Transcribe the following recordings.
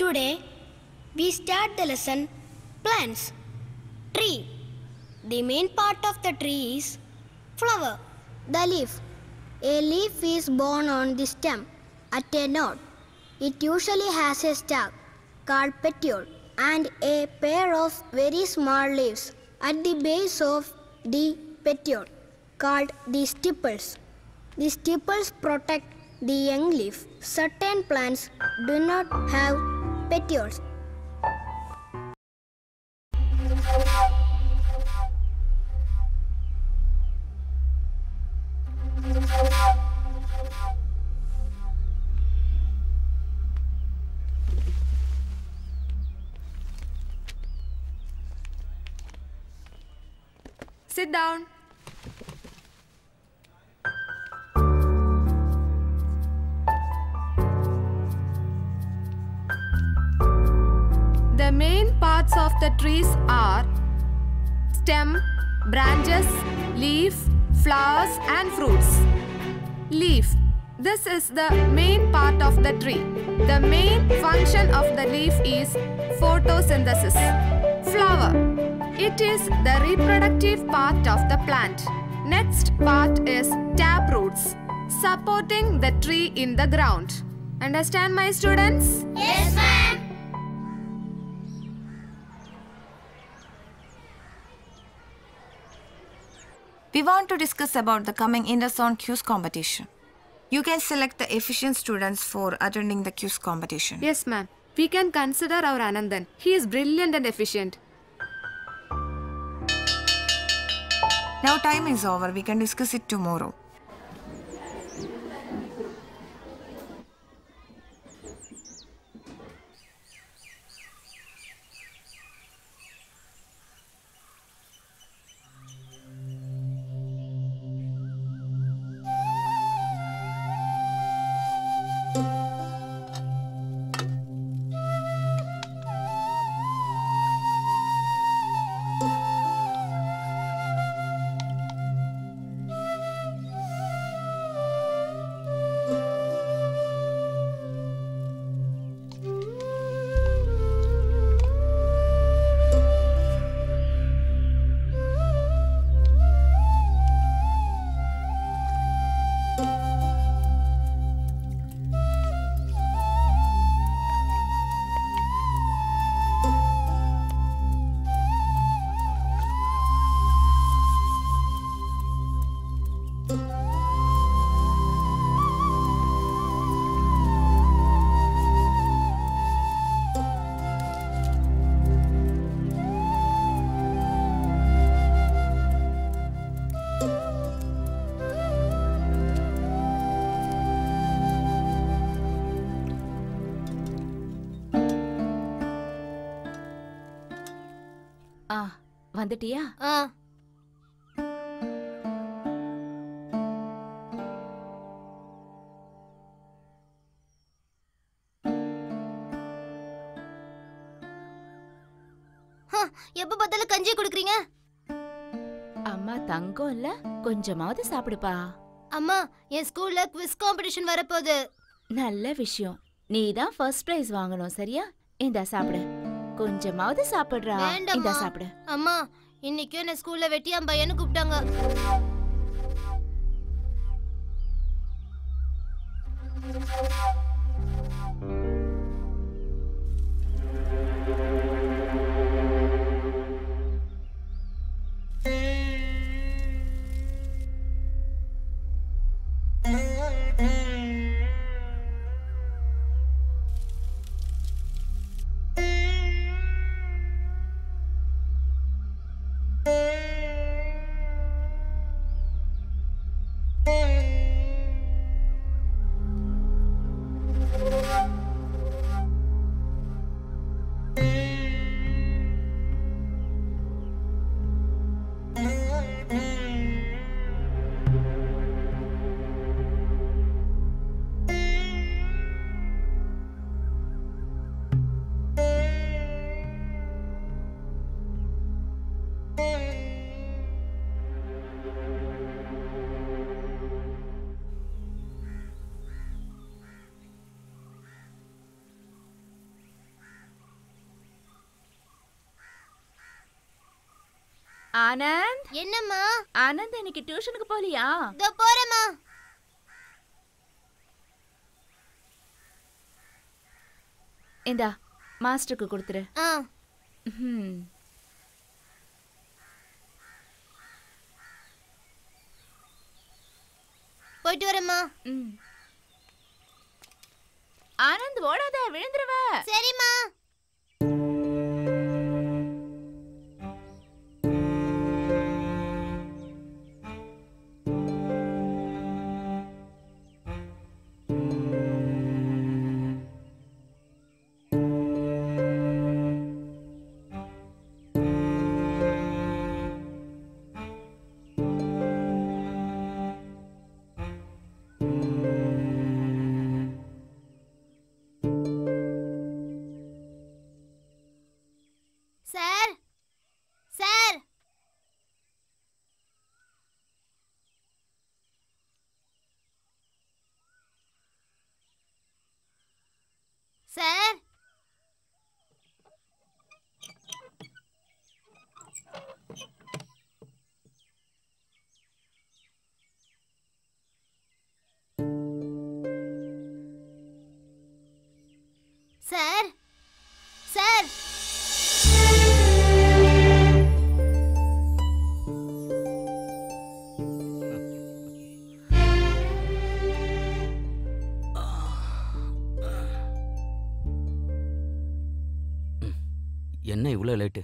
Today we start the lesson plants. Tree. The main part of the tree is flower. The leaf. A leaf is born on the stem at a node. It usually has a stalk called petiole and a pair of very small leaves at the base of the petiole called the stipules. The stipules protect the young leaf. Certain plants do not have petioles. Sit down. The main parts of the trees are stem, branches, leaf, flowers and fruits. Leaf. This is the main part of the tree. The main function of the leaf is photosynthesis. Flower. It is the reproductive part of the plant. Next part is taproots, supporting the tree in the ground. Understand, my students? Yes, ma'am. We want to discuss about the coming Interzone quiz competition. You can select the efficient students for attending the quiz competition. Yes, ma'am. We can consider our Anandan. He is brilliant and efficient. Now time is over. We can discuss it tomorrow. வந்துட்டியா? எப்ப பார்த்தாலும் கஞ்சி குடுக்குறீங்க? அம்மா தங்கம் இல்ல, கொஞ்சமாவது சாப்பிடுப்பா. அம்மா, என் ஸ்கூல்ல குவிஸ் காம்படிஷன் வரப்போகுது. நல்ல விஷயம். நீ தான் ஃபர்ஸ்ட் பிரைஸ் வாங்கணும், சரியா? இந்தா சாப்பிடு. கொஞ்சமாவது சாப்பிடுறா. இந்தா சாப்பிடு. அம்மா, இன்னைக்கு என்ன ஸ்கூல்ல வெட்டியாம்பையன்னு கூப்பிட்டாங்க. ஆனந்த். என்னம்மா? ஆனந்த் இன்னைக்கு டியூஷனுக்கு போலியா? இதோ போறேம்மா. இந்தா மாஸ்டருக்கு கொடுத்துரு. போயிட்டு வரேம்மா. ஆனந்த் ஓடாத, விழுந்துருவ. சரிம்மா. Sir, sir, sir, sir, sir. என்ன இவ்வளோ லேட்டு?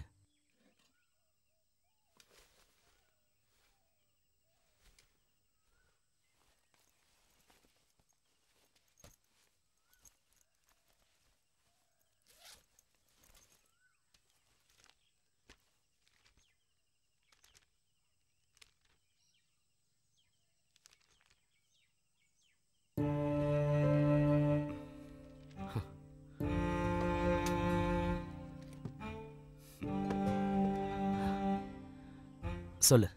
சொல்லு,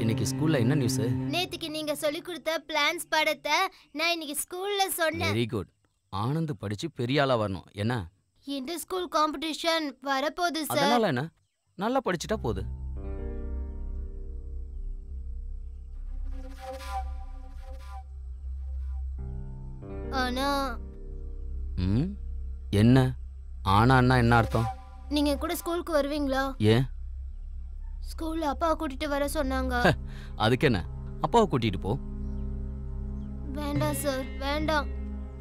இன்னைக்கு ஸ்கூல்ல என்ன நியூஸ்? நேத்துக்கு நீங்க சொல்லி கொடுத்த பிளான்ஸ் படத்தை நான் இன்னைக்கு ஸ்கூல்ல சொன்னேன். Very good. ஆனந்த் படிச்சு பெரிய ஆளா வரணும். என்ன? இந்த ஸ்கூல் காம்படிஷன் வரப்போகுது சார். அதனால என்ன? நல்லா படிச்சிட்டா போகுது. ஆனா என்ன? ஆனான்னா என்ன அர்த்தம்? நீங்க கூட ஸ்கூலுக்கு வருவீங்களா? ஏன்? ஸ்கூல்ல அப்பாவை கூட்டிட்டு வர சொன்னாங்க. அதுக்கு என்ன? அப்பாவை கூட்டிட்டு போ. வேண்டாம் சார், வேண்டாம்.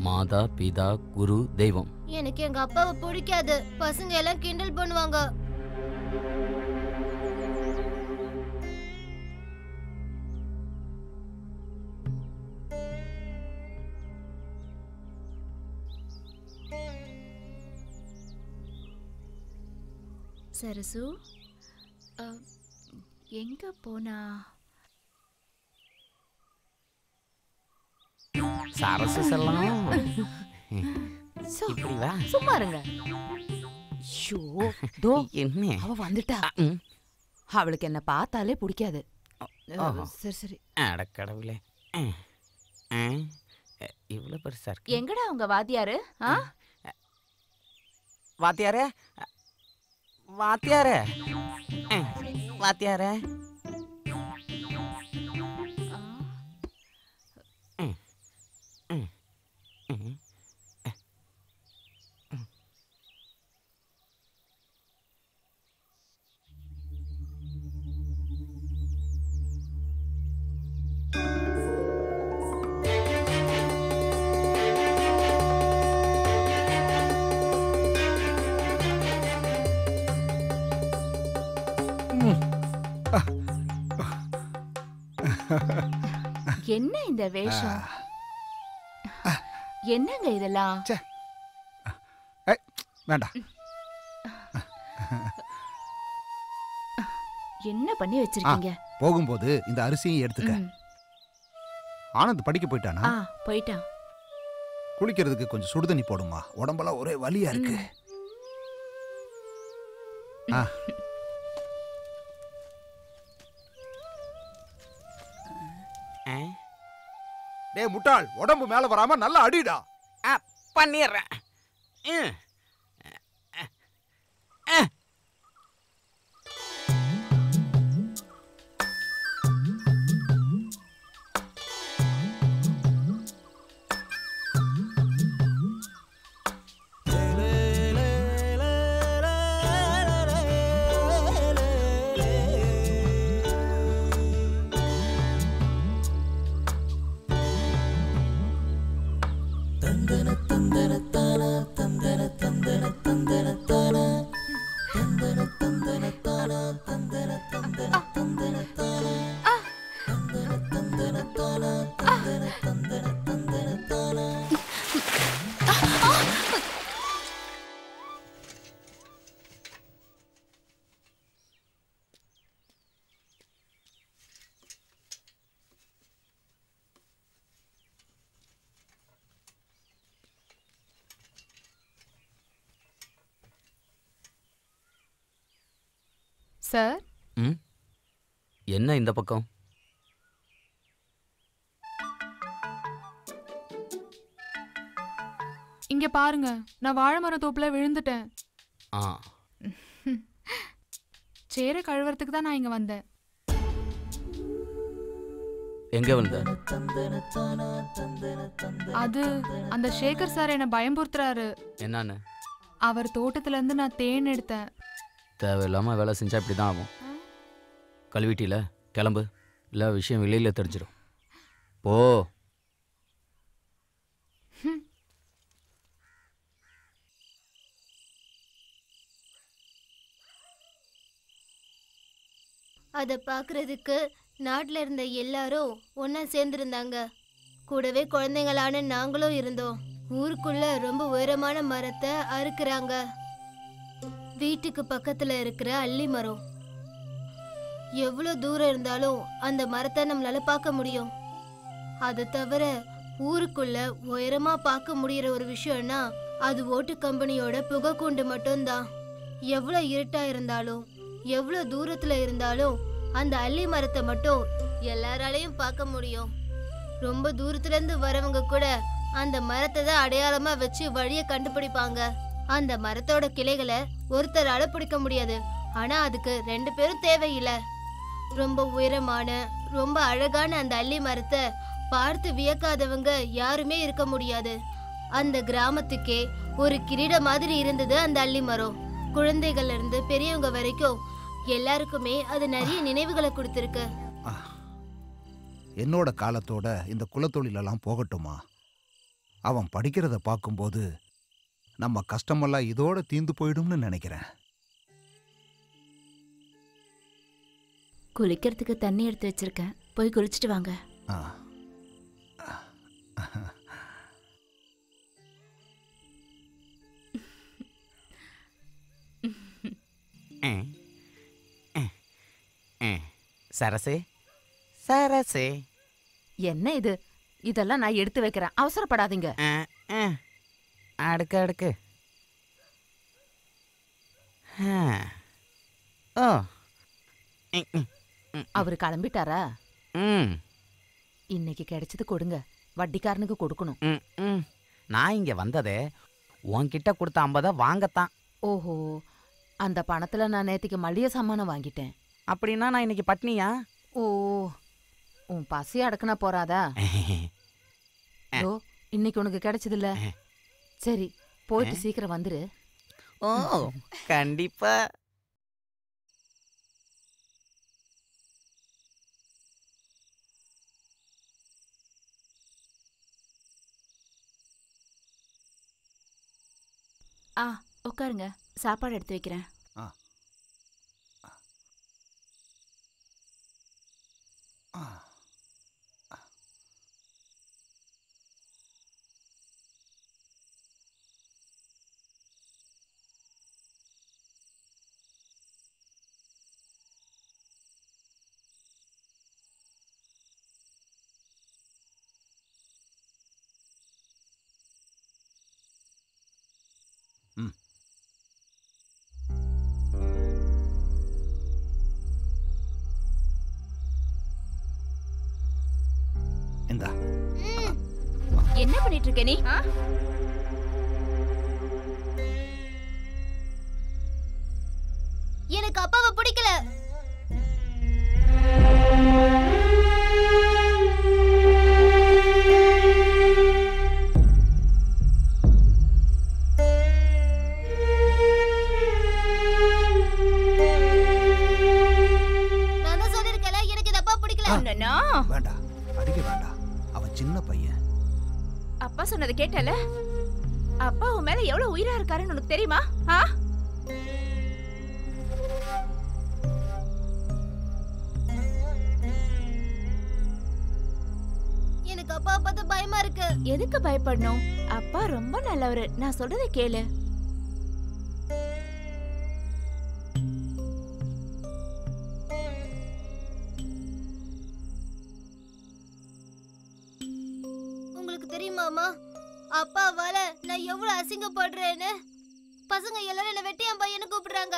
மாதா பிதா குரு தெய்வம். எனக்கு எங்க அப்பாவை பிடிக்காது. பசங்க எல்லாம் கிண்டல் பண்ணுவாங்க. சரசு எங்க போனா? சரசு செல்லம், இப்படி வா. சும்மா இருங்க. என்ன? அவ வந்துட்டா. அவளுக்கு என்ன பார்த்தாலே பிடிக்காது. சரி சரி. அடக்கடவுளே, இவ்வளவு பெருசா இருக்கு. எங்கடா உங்க வாத்தியாரு? வாத்தியாரே, வாத்தியாரே, வாத்தியாரே. என்ன இந்த வேஷம்? என்னங்க இதெல்லாம்? வேண்டாம். என்ன பண்ணி வச்சிருக்கீங்க? போகும்போது இந்த அரிசியும் எடுத்துக்க. ஆனந்த் படிக்க போயிட்டானா? போயிட்டான். குளிக்கிறதுக்கு கொஞ்சம் சுடுதண்ணி போடுமா, உடம்பெல்லாம் ஒரே வலியா இருக்கு. டேய் முட்டாள், உடம்பு மேல வராம நல்லா அடிடா. பண்ணிடுறேன். சார், ம் என்ன இந்த பக்கம்? இங்க பாருங்க, நான் வாழைமரம் தோப்புல விழுந்துட்டேன். ஆ சேர கழுவுறதுக்கு தான் நான் இங்க வந்தேன். எங்க வந்த? அது அந்த சேகர் சார் என்ன பயம்புறுத்துறாரு. என்னன்னு? அவர் தோட்டத்துல இருந்து நான் தேன் எடுத்தேன். தேவையில்லாம வேலை செஞ்சா இப்படி தான் ஆகும். கழுவிட்டில கிளம்பு, இல்லை விஷயம் வெளியில் தெரிஞ்சிடும். போ. அதை பார்க்கறதுக்கு நாட்டில் இருந்த எல்லாரும் ஒன்றா சேர்ந்துருந்தாங்க. கூடவே குழந்தைங்களான நாங்களும் இருந்தோம். ஊருக்குள்ள ரொம்ப உயரமான மரத்தை அறுக்குறாங்க. வீட்டுக்கு பக்கத்துல இருக்கிற அல்லி மரம். எவ்வளோ தூரம் இருந்தாலும் அந்த மரத்தை நம்மளால பார்க்க முடியும். அது தவிர ஊருக்குள்ள உயரமா பார்க்க முடியற ஒரு விஷயம்னா அது ஓட்டு கம்பெனியோட புகைக்கூண்டு மட்டும்தான். எவ்வளோ இருட்டா இருந்தாலும் எவ்வளோ தூரத்துல இருந்தாலும் அந்த அல்லி மரத்தை மட்டும் எல்லாராலையும் பார்க்க முடியும். ரொம்ப தூரத்துல இருந்து வரவங்க கூட அந்த மரத்தை தான் அடையாளமா வச்சு வழியை கண்டுபிடிப்பாங்க. அந்த மரத்தோட கிளைகளை ஒருத்தரால பிடிக்க முடியாது. ஆனா அதுக்கு 2 பேரும் தேவையில்லை. ரொம்ப உயரமான ரொம்ப அழகான அந்த அல்லி மரத்தை பார்த்து வியக்காதவங்க யாருமே இருக்க முடியாது. அந்த கிராமத்துக்கே ஒரு கிரீட மாதிரி இருந்தது அந்த அல்லி மரம். குழந்தைகள்ல இருந்து பெரியவங்க வரைக்கும் எல்லாருக்குமே அது நிறைய நினைவுகளை கொடுத்திருக்கு. என்னோட காலத்தோட இந்த குலத்தொழிலெல்லாம் போகட்டுமா? அவன் படிக்கிறத பார்க்கும்போது நம்ம கஷ்டமெல்லாம் இதோட தீந்து போயிடும்னு நினைக்கிறேன். குளிக்கிறதுக்கு தண்ணி எடுத்து வச்சிருக்கேன், போய் குளிச்சுட்டு வாங்க. சரசே சரசே, என்ன இது? இதெல்லாம் நான் எடுத்து வைக்கிறேன், அவசரப்படாதீங்க. அடுக்கு அடுக்கு. ஓ, அவரு கிளம்பிட்டாரா? ம் இன்னைக்கு கிடைச்சது கொடுங்க, வட்டிக்காரனுக்கு கொடுக்கணும். நான் இங்க வந்ததே உன்கிட்ட கொடுத்த 50 வாங்கத்தான். ஓஹோ, அந்த பணத்துல நான் நேத்திக்கு மளிகை சாமானம் வாங்கிட்டேன். அப்படின்னா நான் இன்னைக்கு பட்னியா? ஓ, உன் பசி அடக்குனா போறாதா? ஓ, இன்னைக்கு உனக்கு கிடைச்சதில்ல. சரி, போயிட்டு சீக்கிரம் வந்துரு. ஓ, கண்டிப்பா. உட்காருங்க, சாப்பாடு எடுத்து வைக்கிறேன். என்ன பண்ணிட்டு இருக்க நீ? எனக்கு அப்பாவை பிடிக்கல. நான் தான் சொல்லிருக்கல, எனக்கு இந்த அப்பா பிடிக்கல. வேண்டாம், அடிக்க வேண்டாம். அவன் சின்ன பையன். அப்பா சொன்னதை கேட்டல? அப்பா உன் மேல எவ்வளவு உயிரா இருக்காருன்னு உனக்கு தெரியுமா? எனக்கு அப்பா பார்த்து பயமா இருக்கு. எதுக்கு பயப்படணும்? அப்பா ரொம்ப நல்லவரு. நான் சொல்றதை கேளு. உங்களுக்கு தெரியுமாமா, அப்பாவால நான் எவ்வளவு அசிங்கப்படுறேன்னு. பசங்க எல்லாரும் என்ன வெட்டியான் பையன்னு கூப்பிடுறாங்க.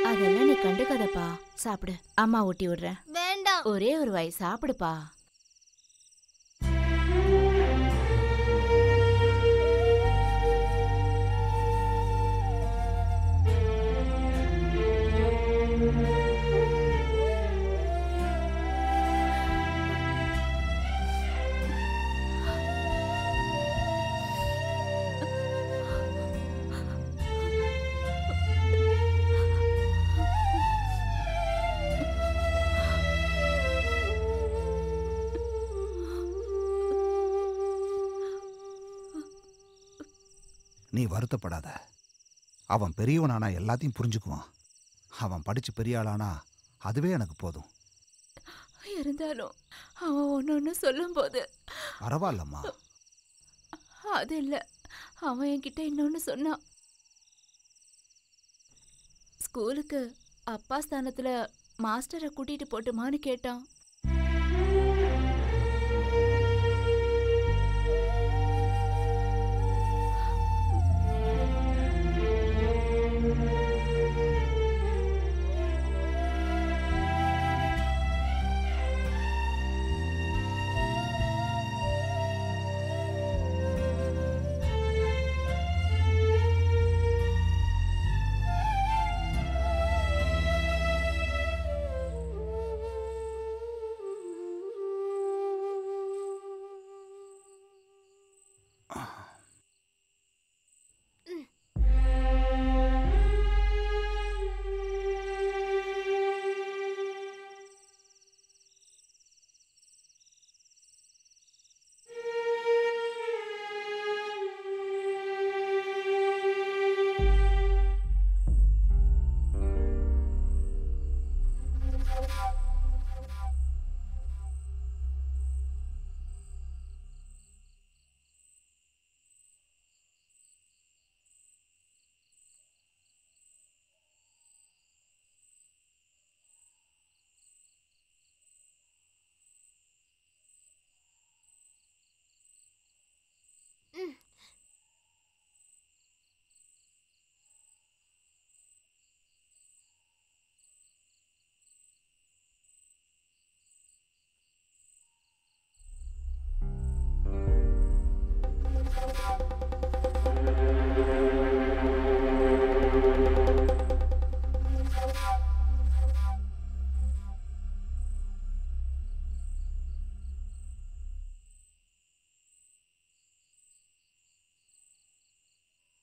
அதெல்லாம் நீ கண்டுக்காதப்பா. சாப்பிடு, அம்மா ஊட்டி விடுறேன். வேண்டாம். ஒரே ஒரு வாய் சாப்பிடுப்பா. நீ வருத்தப்படாத. அவன் பெரியவனானா எல்லாத்தையும் புரிஞ்சுக்குவான். அவன் படிச்சு பெரிய ஆளானா அதுவே எனக்கு போதும். இருந்தாலும் அவன் ஒன்னு சொல்லும் போது பரவாயில்லம்மா. அது இல்ல, அவன் என்கிட்ட இன்னொன்னு சொன்னான். ஸ்கூலுக்கு அப்பா ஸ்தானத்துல மாஸ்டரை கூட்டிட்டு போட்டுமான்னு கேட்டான்.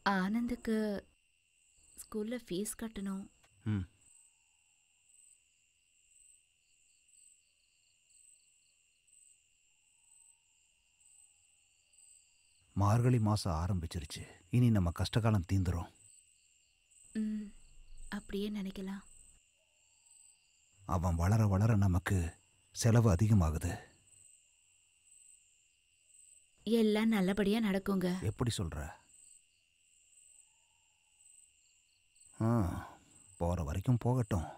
ஆனந்துக்கு ஸ்கூல்ல ஃபீஸ் கட்டணும். மார்கழி மாசம் ஆரம்பிச்சிருச்சு. இனி நம்ம கஷ்டகாலம் தீந்துரும். அப்படியே நினைக்கலாம். அவன் வளர வளர நமக்கு செலவு அதிகமாகுது. எல்லாம் நல்லபடியா நடக்குங்க. எப்படி சொல்ற? போற வரைக்கும் போகட்டும்.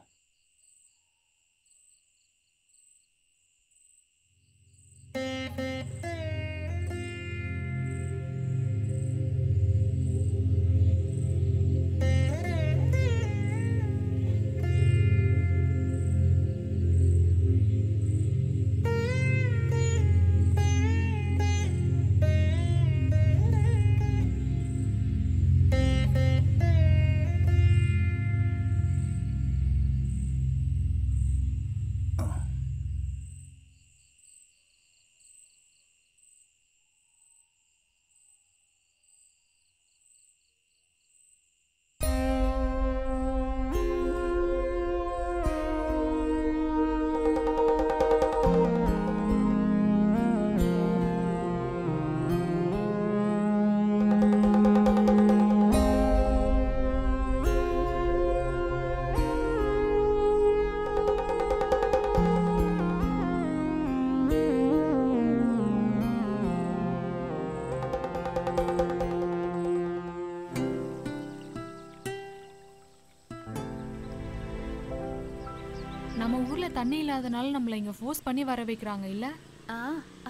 நம்ம ஊர்ல தண்ணி இல்லாதனால நம்மள இங்க ஃபோர்ஸ் பண்ணி வர வைக்கிறாங்க இல்ல?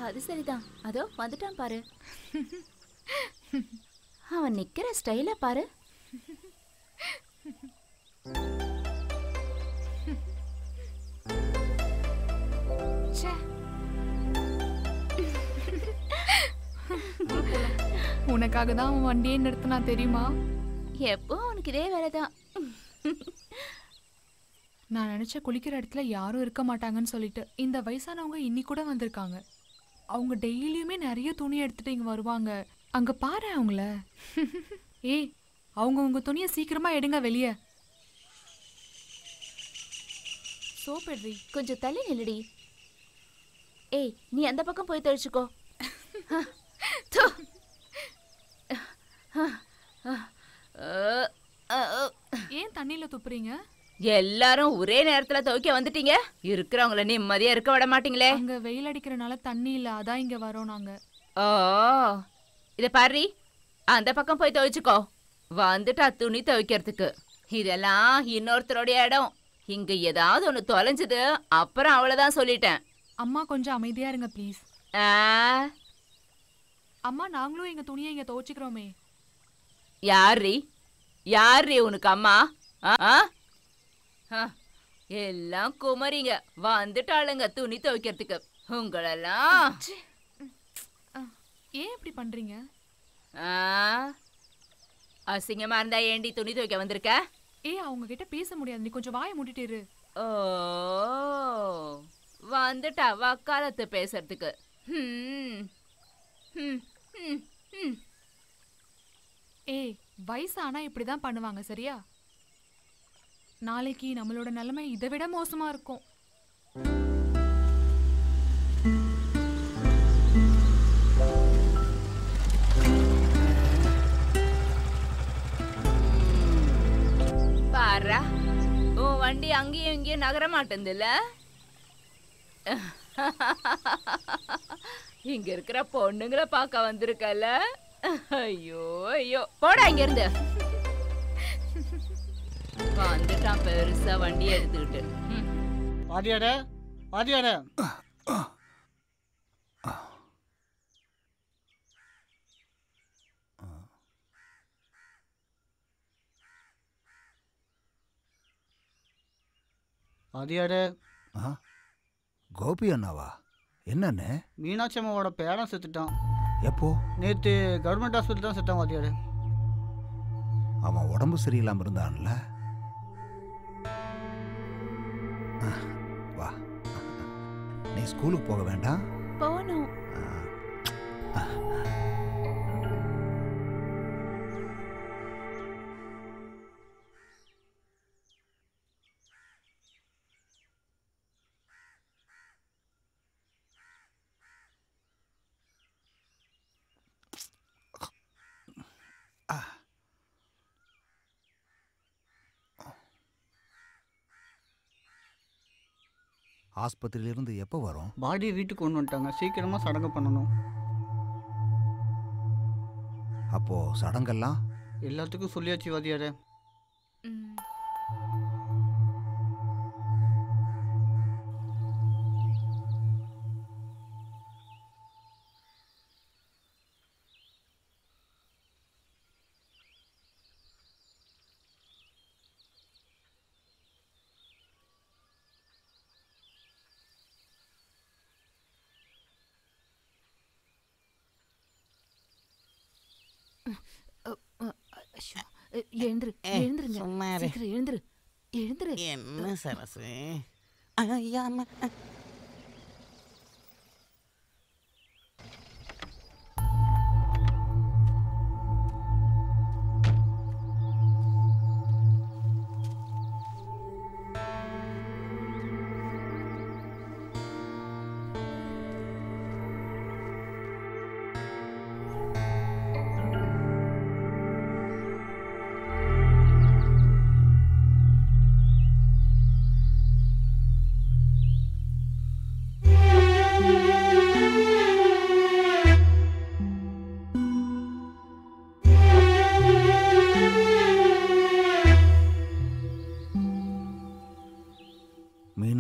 அது சரிதான். அதோ வந்துட்டான் பாரு. அவன் நிக்கிற ஸ்டைல பாரு. உனக்காக தான் அவன் வண்டியே நிறுத்தினா தெரியுமா? எப்போ உனக்கு இதே வேலைதான். நான் நினைச்ச குளிக்கிற இடத்துல யாரும் இருக்க மாட்டாங்கன்னு சொல்லிட்டு இந்த வயசானவங்க இன்னி கூட வந்திருக்காங்க. அவங்க டெய்லியுமே நிறைய துணி எடுத்துட்டு இங்க வருவாங்க. அங்க பாரு அவங்கள. ஏய், அவங்க உங்க துணியை சீக்கிரமா எடுங்க வெளியே. சோப் எடுறி. கொஞ்சம் தள்ளி நில்லுடி. ஏய், நீ அந்த பக்கம் போய் தெளிச்சுக்கோ. ஏன் தண்ணியில துப்புறீங்க? எல்லாரும் ஒரே நேரத்துல துவைக்க வந்துட்டீங்க. இருக்கிறவங்கள நிம்மதியா இருக்க விட மாட்டீங்களே. அங்க வெயில் அடிக்கிறனால தண்ணி இல்ல, அதான் இங்க வரோம் நாங்க. ஓ, இத பாரு, அந்த பக்கம் போய் துவைச்சுக்கோ. வந்துட்டா துணி துவைக்கிறதுக்கு. இதெல்லாம் இன்னொருத்தருடைய இடம். இங்க ஏதாவது ஒண்ணு தொலைஞ்சது அப்புறம் அவ்வளவுதான் சொல்லிட்டேன். அம்மா கொஞ்சம் அமைதியா இருங்க ப்ளீஸ். அம்மா, நாங்களும் எங்க துணியை இங்க துவைச்சுக்கிறோமே. யாரு உனக்கு அம்மா? எல்லாம் குமரிங்க வந்துட்டாளுங்க துணி துவைக்கிறதுக்கு. உங்களெல்லாம் ஏன் இப்படி பண்றீங்க? அசிங்கமா இருந்தா ஏண்டி துணி துவைக்க வந்திருக்க? அவங்க கிட்ட பேச முடியாது, நீ கொஞ்சம் வாயை மூடிட்டு இரு. ஓ, வந்துட்டா வக்காலத்து பேசுறதுக்கு. வயசானா இப்படிதான் பண்ணுவாங்க, சரியா? நாளைக்கு நம்மளோட நிலைமை இதை விட மோசமா இருக்கும். பாரா, உன் வண்டி அங்கேயும் இங்கேயும் நகர மாட்டேங்குதுல்ல. இங்க இருக்கிற பொண்ணுங்களை பார்க்க வந்திருக்கல. ஐயோ ஐயோ, போடா இங்க இருந்து. வந்துட்டான் பெருசா வண்டி எடுத்துக்கிட்டு. வாத்தியார, வாத்தியார. வாத்தியார. கோபி அண்ணாவா? என்னன்னு? மீனாட்சி அம்மாவோட பேரன் செத்துட்டான். எப்போ? நேற்று கவர்மெண்ட் ஹாஸ்பிட்டல் தான் செத்தான் வாத்தியார. அவன் உடம்பு சரியில்லாம இருந்தான்ல. வா, நீ ஸ்கூலுக்கு போக வேண்டாம். போகணும். ஆஸ்பத்திரியிலிருந்து எப்போ வரும்? பாடியை வீட்டுக்கு கொண்டு வந்துட்டாங்க, சீக்கிரமா சடங்கு பண்ணணும். அப்போ சடங்கெல்லாம் எல்லாத்துக்கும் சொல்லியாச்சு வாத்தியாரே. எழுந்துரு, எழுந்துருங்க. சீக்கிரம் எழுந்துரு, எழுந்துரு. என்ன சரசு? ஐயா அம்மா.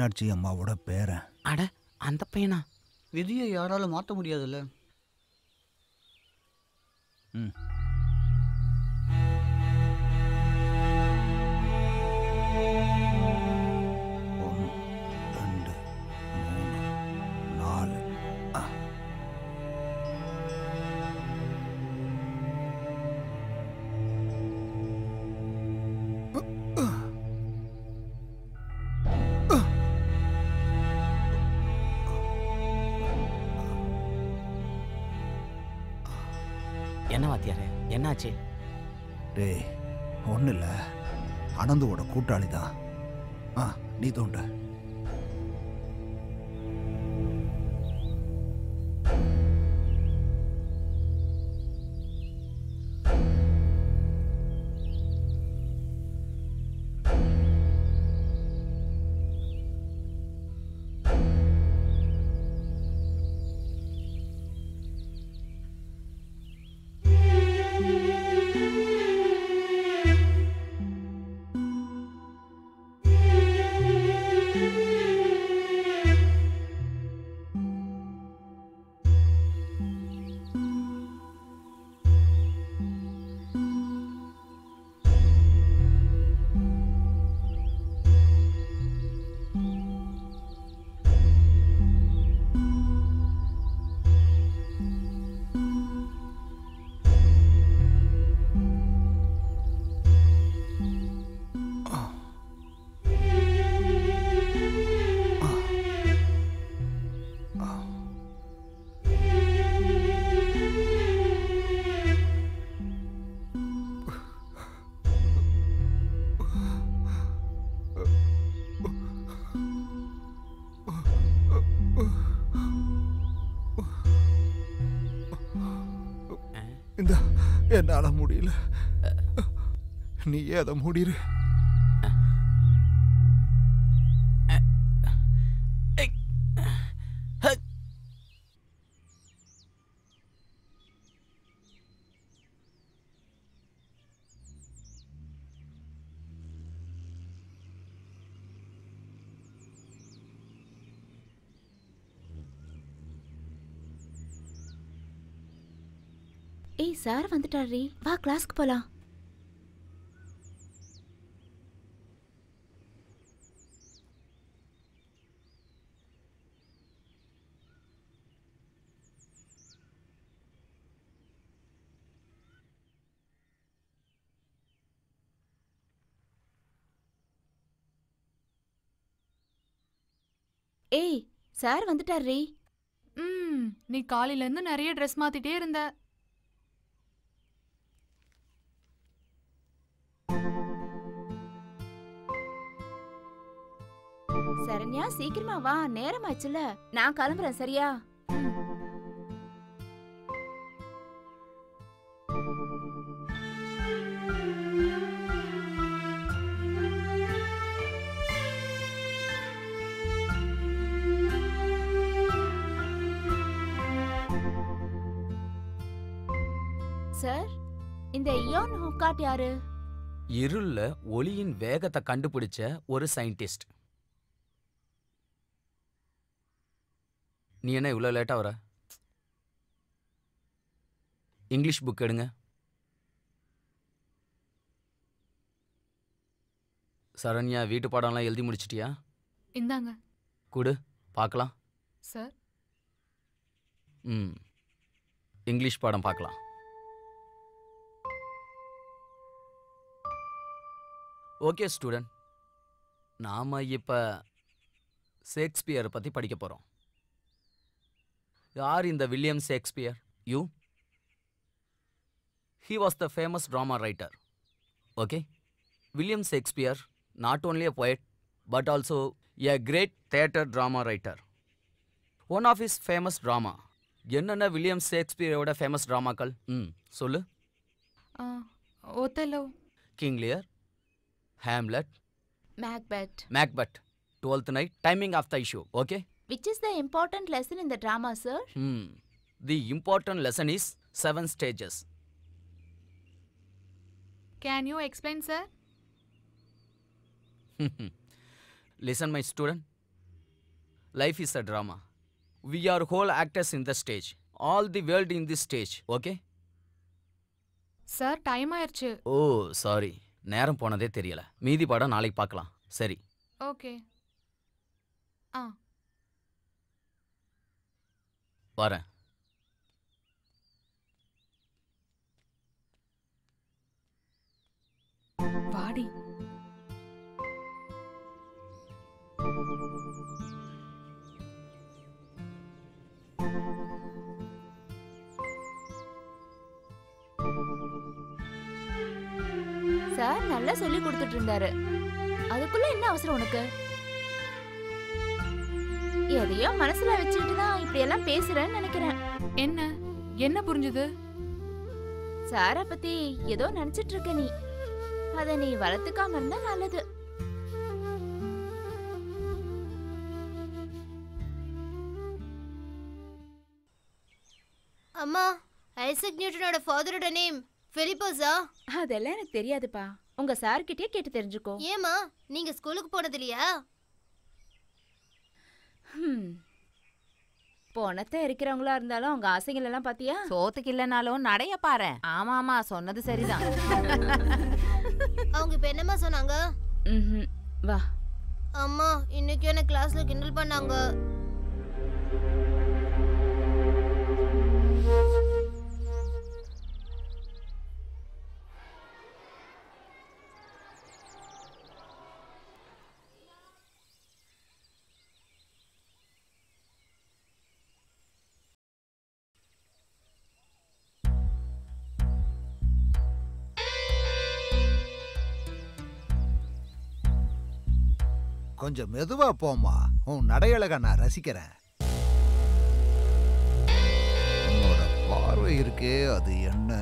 மீனாட்சி அம்மாவோட பேரன். அட அந்த பையனா? விதியை யாராலும் மாற்ற முடியாதுல்ல. ம். ஒன்று, ரெண்டு, மூணு, நாலு. என்ன வாத்தியாரே, என்னாச்சு? டேய், ஒன்றும் இல்லை, அனந்துவோட கூட்டாளி தான். நீ தோண்ட. என்னால முடியல, நீயே அதை முடிரு. ஏய் சார் வந்துட்டாரு, வா கிளாஸ்க்கு போலாம். ஏய் சார் வந்துட்டாரு. நீ காலையில இருந்து நிறைய ட்ரெஸ் மாத்திட்டே இருந்த. சரண்யா சீக்கிரமா வா, நேரம் ஆச்சுல. நான் கிளம்புறேன், சரியா? சார், இந்த இயான் ஹூக்காட் யாரு? இருள்ல ஒளியின் வேகத்தை கண்டுபிடிச்ச ஒரு சயின்டிஸ்ட். நீ என்ன இவ்வளோ லேட்டாக வர? இங்கிலீஷ் புக் எடுங்க. சரண்யா, வீட்டு பாடம்லாம் எழுதி முடிச்சிட்டியா? இந்தாங்க. கொடு பார்க்கலாம். சார். இங்கிலீஷ் பாடம் பார்க்கலாம். ஓகே ஸ்டூடெண்ட், நாம் இப்போ ஷேக்ஸ்பியரை பற்றி படிக்க போகிறோம். யார் இந்த William Shakespeare? You? He was the famous drama writer. Okay? William Shakespeare, not only a poet, but also a great theatre drama writer. One of his famous drama. என்னென்ன வில்லியம் ஷேக்ஸ்பியரோட famous ட்ராமாக்கள்? சொல்லு. Othello, King Lear, Hamlet, Macbeth, 12th night, timing of the issue. Okay? Which is the important lesson in the drama, sir? The important lesson is 7 stages. Can you explain, sir? Listen, my student. life is a drama. We are whole actors in the stage. All the world in this stage, okay? Sir time ஆயிடுச்சு. ஓ sorry, நேரம் போனதே தெரியல. மீதி படம் நாளைக்கு பார்க்கலாம். சரி. Okay. வரேன். வாடி. சார் நல்லா சொல்லி கொடுத்துட்டு இருந்தாரு. அதுக்குள்ள என்ன அவசரம் உனக்கு? எதையோ மனசுல வச்சுட்டு தான் இப்படி எல்லாம் பேசுறேன்னு நினைக்கிறேன். என்ன புரிஞ்சுது? சார பத்தி ஏதோ நினைச்சிட்டு இருக்க நீ. அத நீ வளர்த்துக்காம இருந்தா நல்லது. அம்மா, ஐசக் நியூட்டனோட ஃபாதரோட நேம் பிலிப்போஸா? அதெல்லாம் எனக்கு தெரியாதுப்பா. உங்க சார் கிட்டயே கேட்டு தெரிஞ்சுக்கோ. ஏமா, நீங்க ஸ்கூலுக்கு போனது இல்லையா? போனத்தை இருக்கிறவங்களா இருந்தாலும் அவங்க ஆசைகள் எல்லாம் பாத்தியா? சோத்துக்கு இல்லைனாலும் நடைய பாரு. ஆமாமா, சொன்னது சரிதான். அவங்க இப்ப என்னமா சொன்னாங்க? வா. அம்மா, இன்னைக்கு என்ன கிளாஸ்ல கிண்டல் பண்ணாங்க. கொஞ்சம் மெதுவா போமா, உன் நடையழக நான் ரசிக்கிறேன். உன்னோட பார்வை இருக்கே, அது என்ன?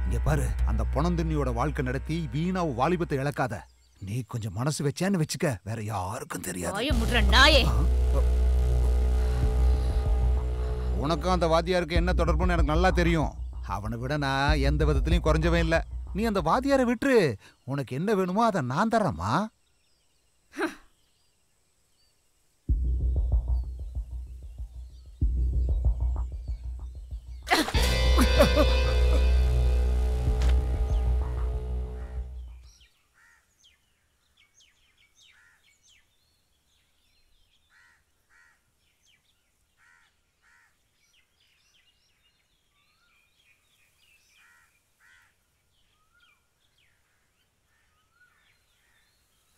இங்க பாரு, அந்த பொணந்தின்னியோட வாழ்க்கை நடத்தி வீணா வாலிபத்தை இழக்காத. நீ கொஞ்சம் மனசு வச்சேன்னு வச்சுக்க, வேற யாருக்கும் தெரியாது. உனக்கும் அந்த வாத்தியாருக்கு என்ன தொடர்புன்னு எனக்கு நல்லா தெரியும். அவனை விட நான் எந்த விதத்திலையும் குறைஞ்சவன் இல்லை. நீ அந்த வாத்தியாரை விட்டுரு. உனக்கு என்ன வேணுமோ அதை நான் தரேம்மா.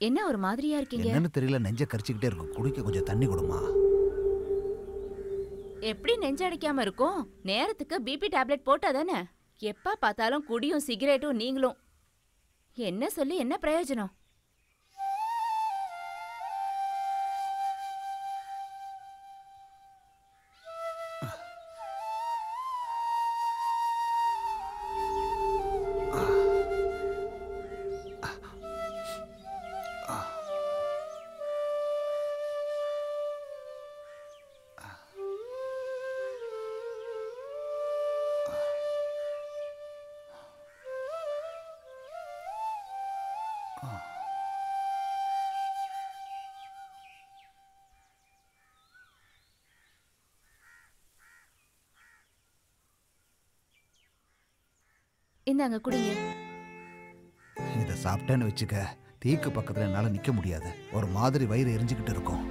என்ன ஒரு மாதிரியா இருக்கீங்க? என்னன்னு தெரியல, நெஞ்ச கரிச்சுக்கிட்டே இருக்கும். குடிக்க கொஞ்சம் தண்ணி கொடுமா. எப்படி நெஞ்ச அடிக்காம இருக்கும்? நேரத்துக்கு பிபி டேப்லெட் போட்டா தானே? எப்ப பார்த்தாலும் குடியும் சிகரெட்டும் நீங்களும். என்ன சொல்லி என்ன பிரயோஜனம்? இந்தாங்க குடிங்க. இதை சாப்பிட்டேன்னு வச்சுக்க, தீக்கு பக்கத்துல என்னால நிக்க முடியாது. ஒரு மாதிரி வயிறு எரிஞ்சுக்கிட்டு இருக்கும்.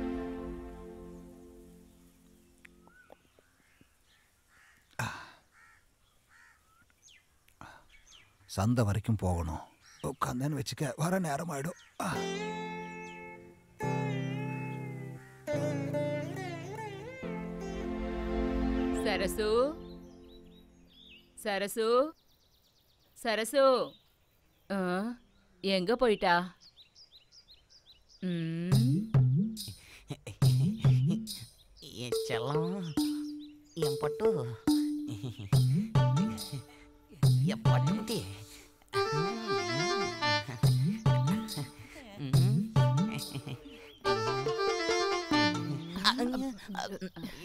சந்தை வரைக்கும் போகணும். உட்காந்தேன்னு வச்சுக்க, வர நேரம் ஆயிடும். சரசு, சரசு, சரசு, எங்க போயிட்டா? என் செல்லம், என் பட்டு, என் பட்டுக்குட்டி.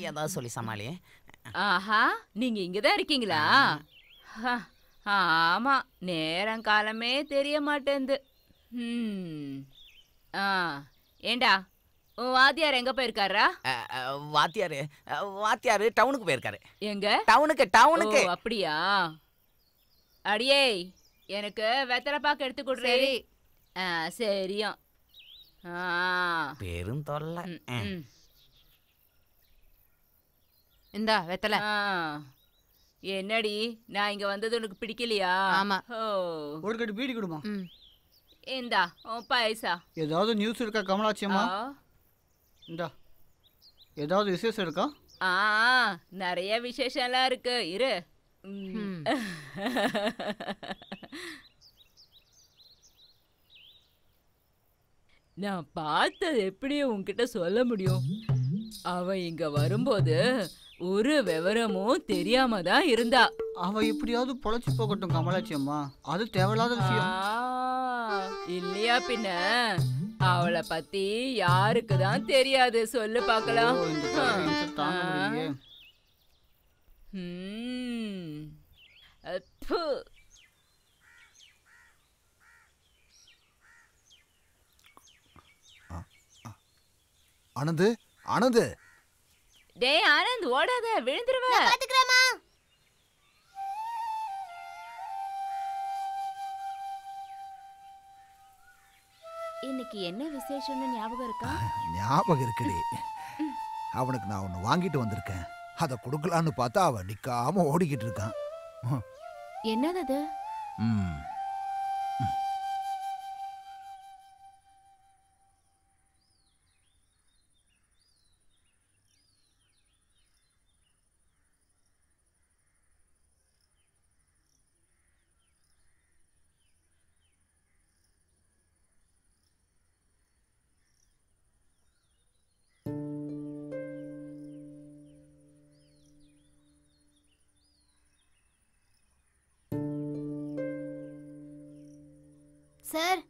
ஏதாவது சொல்லி சமாளி. ஆஹா, நீங்க இங்கதான் இருக்கீங்களா? ஆமா, நேரம் காலமே தெரிய மாட்டேங்குது. ஏண்டா உன் வாத்தியார் எங்க போயிருக்காரா? வாத்தியாரு வாத்தியாரு டவுனுக்கு போயிருக்காரு. எங்க? டவுனுக்கு. ஓ, அப்படியா? அடியே, எனக்கு வெத்தலை பாக்கு எடுத்து கொடுறே. சரியா. பெரும் தொல்லை. இந்தா வெத்தலை. என்னடி, நான் இங்க வந்தது உனக்கு பிடிக்கலையா? ஆமா. ஒரு கட்டு பீடி கொடுமா. இந்தா உன் பைசா. ஏதாவது நியூஸ் இருக்கா கமலாட்சி அம்மா? இந்தா ஏதாவது விசேஷம் இருக்கா? நிறைய விசேஷம்லாம் இருக்கு. இரு. நான் பார்த்தது எப்படி உன்கிட்ட சொல்ல முடியும்? அவ இங்க வரும்போது ஒரு விவரமும் தெரியாம தான் இருந்தா. அவ எப்படியாவது பொழைச்சு போகட்டும் கமலாட்சி அம்மா, அது தேவையில்லாத விஷயம். இல்லையா பின்ன? அவளை பத்தி யாருக்கு தான் தெரியாது சொல்லு பார்க்கலாம். ஆனந்து, ஆனந்து. டேய் ஆனந்த், ஓடாத, விழுந்துருவ. பாத்துக்கறேமா. இன்னைக்கு என்ன விசேஷம்னு ஞாபகம் இருக்கா? ஞாபகம் இருக்குடி. அவனுக்கு நான் ஒன்று வாங்கிட்டு வந்திருக்கேன். அதை கொடுக்கலான்னு பார்த்தா அவன் நிக்காம ஓடிக்கிட்டு இருக்கான். என்னது அது? சார்.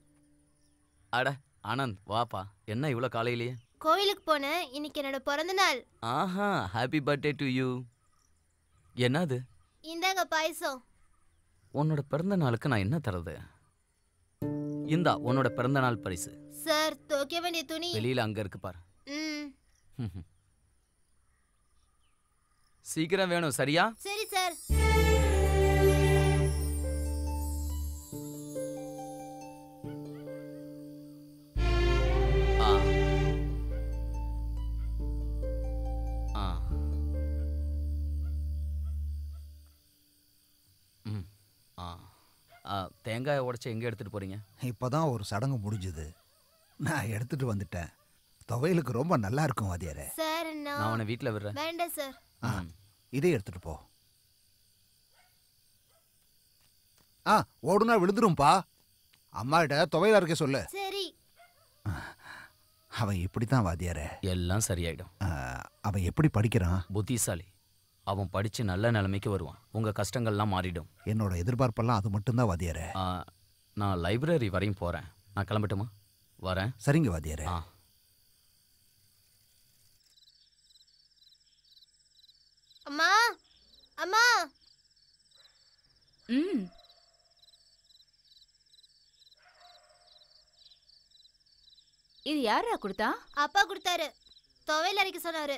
அட ஆனந்த், வாப்பா. என்ன இவ்வளோ காலையிலேயே? கோயிலுக்கு போனேன். இன்னைக்கு என்னோட பிறந்த நாள். ஆஹா, ஹாப்பி பர்த்டே டு யூ. என்னது? இந்தாங்க பாயசம். உன்னோட பிறந்த நாளுக்கு நான் என்ன தரது? இந்தா உன்னோட பிறந்த நாள் பரிசு. சார், துவைக்க வேண்டிய துணி வெளியில அங்க இருக்கு பாரு. சீக்கிரம் வேணும், சரியா? சரி சார். தேங்காயை உடைச்சு எங்கே எடுத்துகிட்டு போகிறீங்க? இப்போதான் ஒரு சடங்கு முடிஞ்சுது, நான் எடுத்துட்டு வந்துட்டேன். துவையலுக்கு ரொம்ப நல்லா இருக்கும் வாத்தியாரே. சார், நான் உன்னை வீட்டில் விடுறேன். வேண்டாம் சார். இதே எடுத்துட்டு போ. ஓடுனா விழுந்துரும்பா. அம்மாகிட்ட துவையலா இருக்க சொல்லு. சரி. அவன் இப்படித்தான் வாத்தியாரே. எல்லாம் சரியாயிடும். அவன் எப்படி படிக்கிறான்? புத்திசாலி. அவன் படிச்சு நல்ல நிலைமைக்கு வருவான். உங்க கஷ்டங்கள்லாம் மாறிடும். என்னோட எதிர்பார்ப்பெல்லாம் அது மட்டும்தான் வாத்தியாரே. நான் லைப்ரரி வரையும் போறேன். நான் கிளம்பட்டுமா? வரேன். சரிங்க வாத்தியாரே. அம்மா, அம்மா. இது யாரா கொடுத்தா? அப்பா கொடுத்தாரு. துவையல் அரைக்க சொன்னாரு.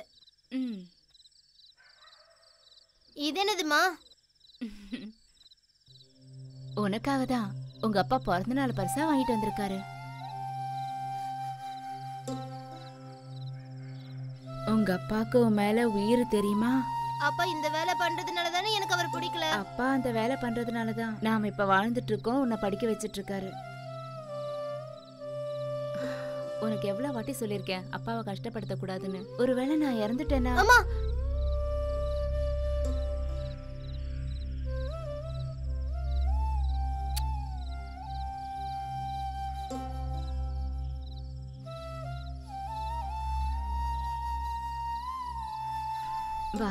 இது என்னதுமா? உனக்காக தான் உங்க அப்பா பிறந்த நாள் பரிசா வாங்கிட்டு வந்திருக்காரு. உங்க அப்பாவுக்கு உன் மேல உயிர் தெரியுமா? அப்பா இந்த வேலை பண்றதுனால தானே எனக்கு அவர் பிடிக்கல. அப்பா அந்த வேலை பண்றதுனால தான் நாம இப்ப வாழ்ந்துட்டு இருக்கோம். உன்னை படிக்க வச்சிட்டு இருக்காரு. உனக்கு எவ்வளவு வாட்டி சொல்லிருக்கேன் அப்பாவை கஷ்டப்படுத்த கூடாதுன்னு. ஒருவேளை நான் இறந்துட்டேன்னா? அம்மா, வா.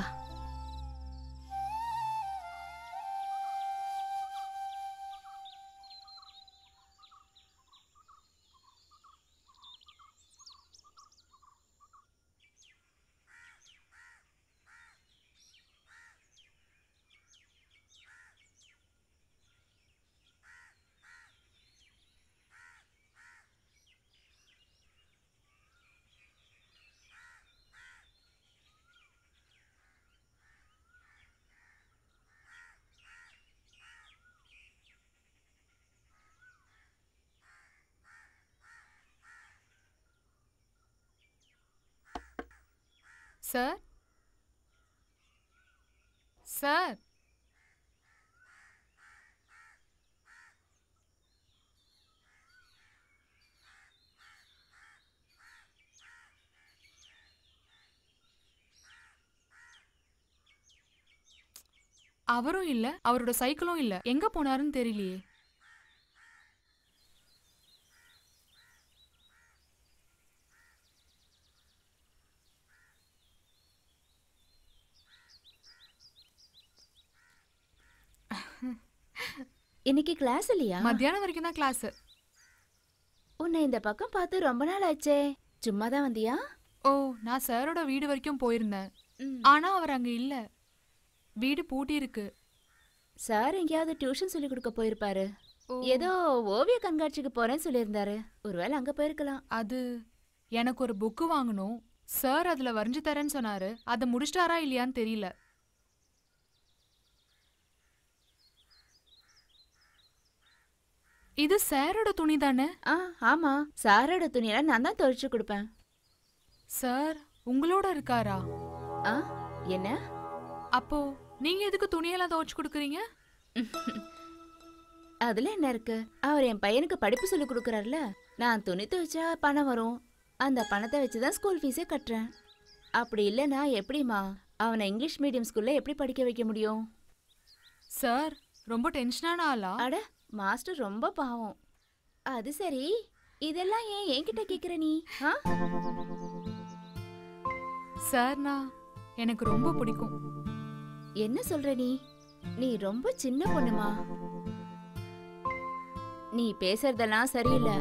சார் சார் அவரும் இல்ல, அவரோட சைக்கிளும் இல்ல. எங்க போனாருன்னு தெரியலையே. இன்னைக்கு கிளாஸ் இல்லையா? மத்தியானம் வரைக்கும் தான் கிளாஸ். உன்னை இந்த பக்கம் பார்த்து ரொம்ப நாள் ஆச்சே. சும்மா தான் வந்தியா? ஓ, நான் சாரோட வீடு வரைக்கும் போயிருந்தேன். ஆனா அவர் அங்க இல்ல. வீடு பூட்டி இருக்கு. சார் எங்கேயாவது டியூஷன் சொல்லி கொடுக்க போயிருப்பாரு. ஏதோ ஓவிய கண்காட்சிக்கு போறேன்னு சொல்லியிருந்தாரு. ஒருவேளை அங்க போயிருக்கலாம். அது எனக்கு ஒரு புக்கு வாங்கணும். சார் அதுல வரைஞ்சு தரேன்னு சொன்னாரு. அதை முடிச்சிட்டாரா இல்லையான்னு தெரியல. இது சாரோட துணி தானே? ஆமா, சாரோட துணியெல்லாம் நான் தான் துவைச்சு கொடுப்பேன். சார் உங்களோட இருக்காரா? என்ன? அப்போ நீங்க எதுக்கு துணியெல்லாம் துவைச்சு கொடுக்குறீங்க? அதுல என்ன இருக்கு? அவர் என் பையனுக்கு படிப்பு சொல்லி கொடுக்குறாருல. நான் துணி துவைச்சா பணம் வரும். அந்த பணத்தை வச்சுதான் ஸ்கூல் ஃபீஸே கட்டுறேன். அப்படி இல்லைன்னா எப்படிமா அவனை இங்கிலீஷ் மீடியம் ஸ்கூல்ல எப்படி படிக்க வைக்க முடியும்? சார் ரொம்ப டென்ஷனான ஆளா? அட, மாஸ்டர் ரொம்ப பாவம். அது சரி, இதெல்லாம் ஏன் என்கிட்ட கேக்குற நீ? சார்னா எனக்கு ரொம்ப பிடிக்கும். என்ன சொல்ற நீ? நீ ரொம்ப சின்ன பொண்ணுமா. நீ பேசுறதெல்லாம் சரியில்லை.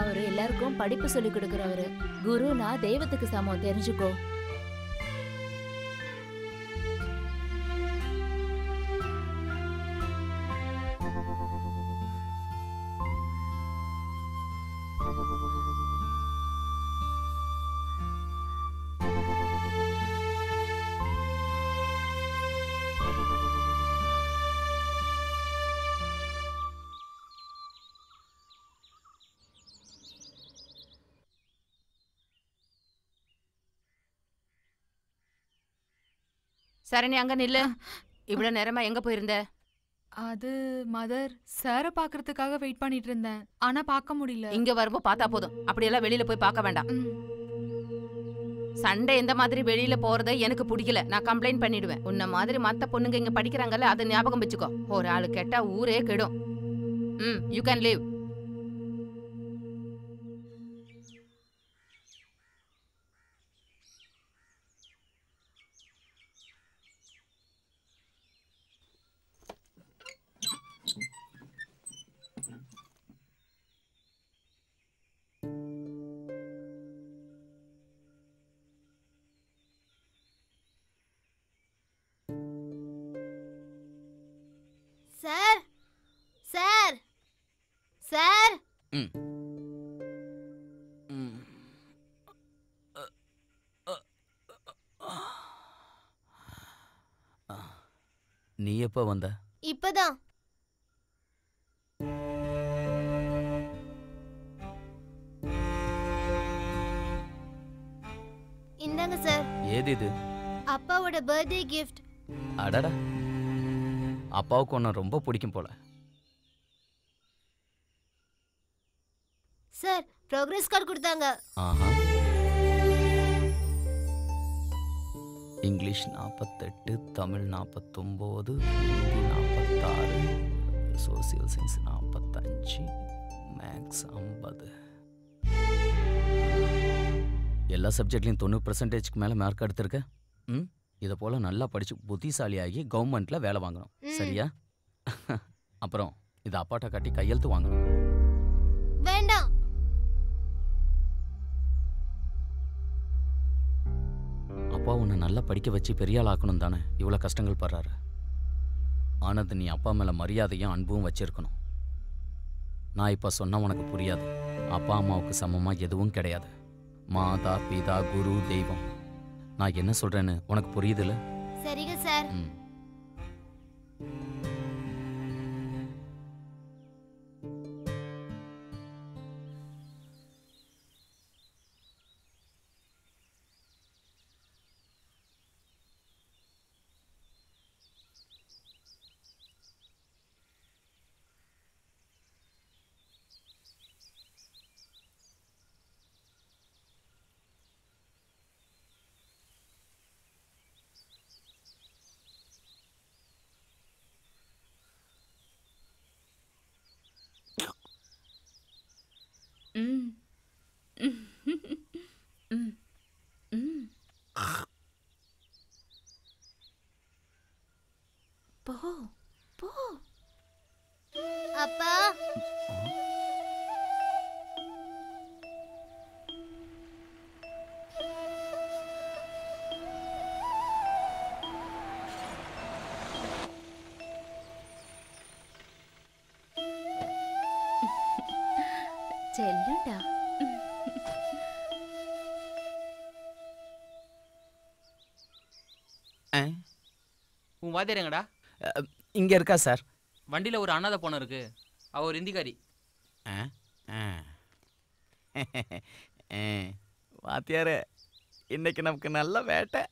அவரு எல்லாருக்கும் படிப்பு சொல்லி கொடுக்கறவரு. குருனா தெய்வத்துக்கு சமம், தெரிஞ்சுக்கோ. சரணி, அங்க நில்லு. இவ்வளவு நேரமா எங்க போயிருந்த? அது மதர், சாரை பாக்குறதுக்காக வெயிட் பண்ணிட்டு இருந்தேன். ஆனா பார்க்க முடியல. இங்க வரும்போது பார்த்தா போதும். அப்படியெல்லாம் வெளியில போய் பார்க்க வேண்டாம். சண்டே இந்த மாதிரி வெளியில போறதை எனக்கு பிடிக்கல. நான் கம்ப்ளைண்ட் பண்ணிடுவேன். உன்ன மாதிரி மத்த பொண்ணுங்க இங்க படிக்கிறாங்கல்ல, அதை ஞாபகம் வச்சுக்கோ. ஒரு ஆளு கேட்டா ஊரே கெடும். You can leave. Sir sir sir நீ எப்ப வந்த? இப்பதான். இந்தாங்க சார். ஏது இது? அப்பாவோட பர்த்டே கிஃப்ட். அடடா, அப்பாவுக்கு ஒன்று ரொம்ப பிடிக்கும் போல. சார், ப்ரோக்ரஸ் கார்டு கொடுத்தாங்க. ஆஹா. English 48, Tamil 49, Hindi 46, social science 45, maths 50. எல்லா சப்ஜெக்ட்லையும் 90% மேலே மார்க் எடுத்திருக்க. இதை போல நல்லா படிச்சு புத்திசாலியாகி கவர்மெண்ட்ல வேலை வாங்கணும், சரியா? அப்புறம் இதை அப்பாட்ட காட்டி கையெழுத்து வாங்கணும். வேண்டாம். அப்பா உன்னை நல்லா படிக்க வச்சு பெரிய ஆள் ஆக்கணும் தானே இவ்வளோ கஷ்டங்கள் படுறாரு. ஆனது நீ அப்பா மேலே மரியாதையும் அன்பும் வச்சிருக்கணும். நான் இப்போ சொன்ன உனக்கு புரியாது. அப்பா அம்மாவுக்கு சமமாக எதுவும் கிடையாது. மாதா பிதா குரு தெய்வம். நான் என்ன சொல்றேன்னு உனக்கு புரியுதுல்ல? சரிங்க சார். போ போ. அப்பா செல்லுடா. உன் வாத்தியார் எங்கடா? இங்கே இருக்கா சார். வண்டியில் ஒரு அனாதை பொண்ணு இருக்கு, அவ ஒரு இந்திக்காரி. வாத்தியாரே, இன்னைக்கு நமக்கு நல்ல வேட்டை.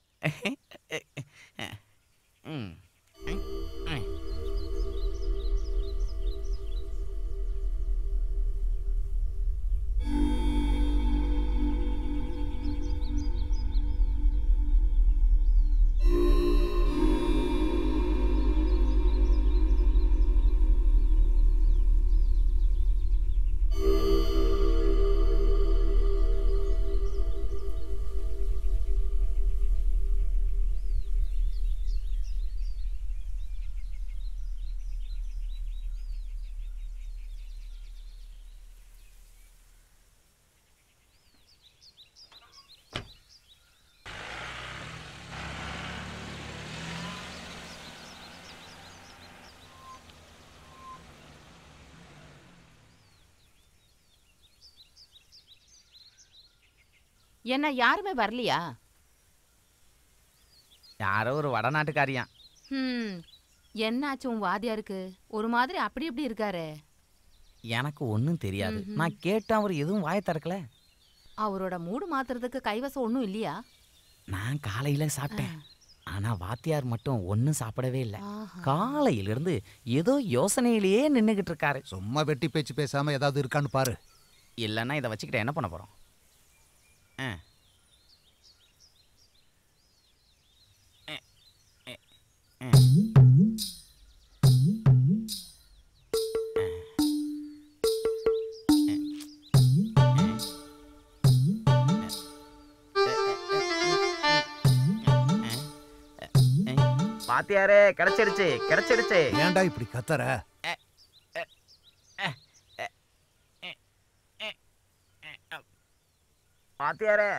என்ன யாருமே வரலையா? யாரோ ஒரு வடநாட்டுக்காரியா. என்னாச்சு உன் வாதியாருக்கு? ஒரு மாதிரி அப்படி இப்படி இருக்காரு. எனக்கு ஒன்றும் தெரியாது. நான் கேட்டேன், அவர் எதுவும் வாயை திறக்கல. அவரோட மூடு மாத்துறதுக்கு கைவசம் ஒன்றும் இல்லையா? நான் காலையில் சாப்பிட்டேன், ஆனால் வாத்தியார் மட்டும் ஒன்றும் சாப்பிடவே இல்லை. காலையிலிருந்து ஏதோ யோசனையிலேயே நின்றுக்கிட்டு இருக்காரு. சும்மா வெட்டி பேச்சு பேசாமல் ஏதாவது இருக்கான்னு பாரு. இல்லைன்னா இதை வச்சுக்கிட்ட என்ன பண்ண போகிறோம்? வாத்தியாரே, கிடைச்சிடுச்சு கிடைச்சிடுச்சு. ஏன்டா இப்படி கத்துற? வாத்தியாரே,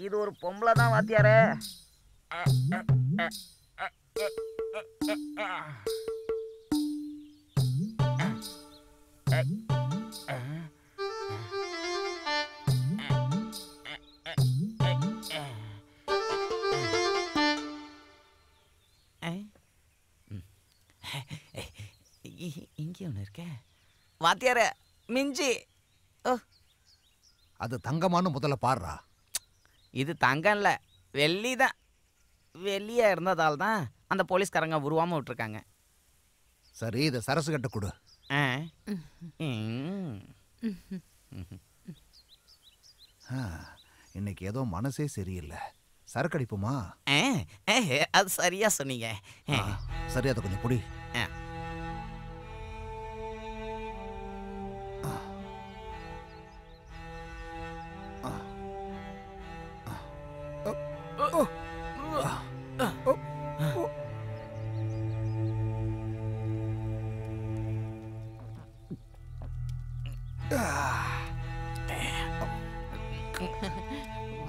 இது ஒரு பொம்பளை தான் வாத்தியாரே. இங்கே ஒன்று இருக்க வாத்தியார மிஞ்சி. அது தங்கமானு முதல்ல பாடுறா. இது தங்கம் இல்லை, வெள்ளி தான். வெள்ளியாக இருந்ததால் தான் அந்த போலீஸ்காரங்க உருவாமல் விட்டுருக்காங்க. சரி, இதை சரசு கட்ட கொடு. இன்னைக்கு ஏதோ மனசே சரியில்லை. சரக்கு அடிப்புமா? அது சரியா சொன்னீங்க. சரி, அதை கொஞ்சம் புடி.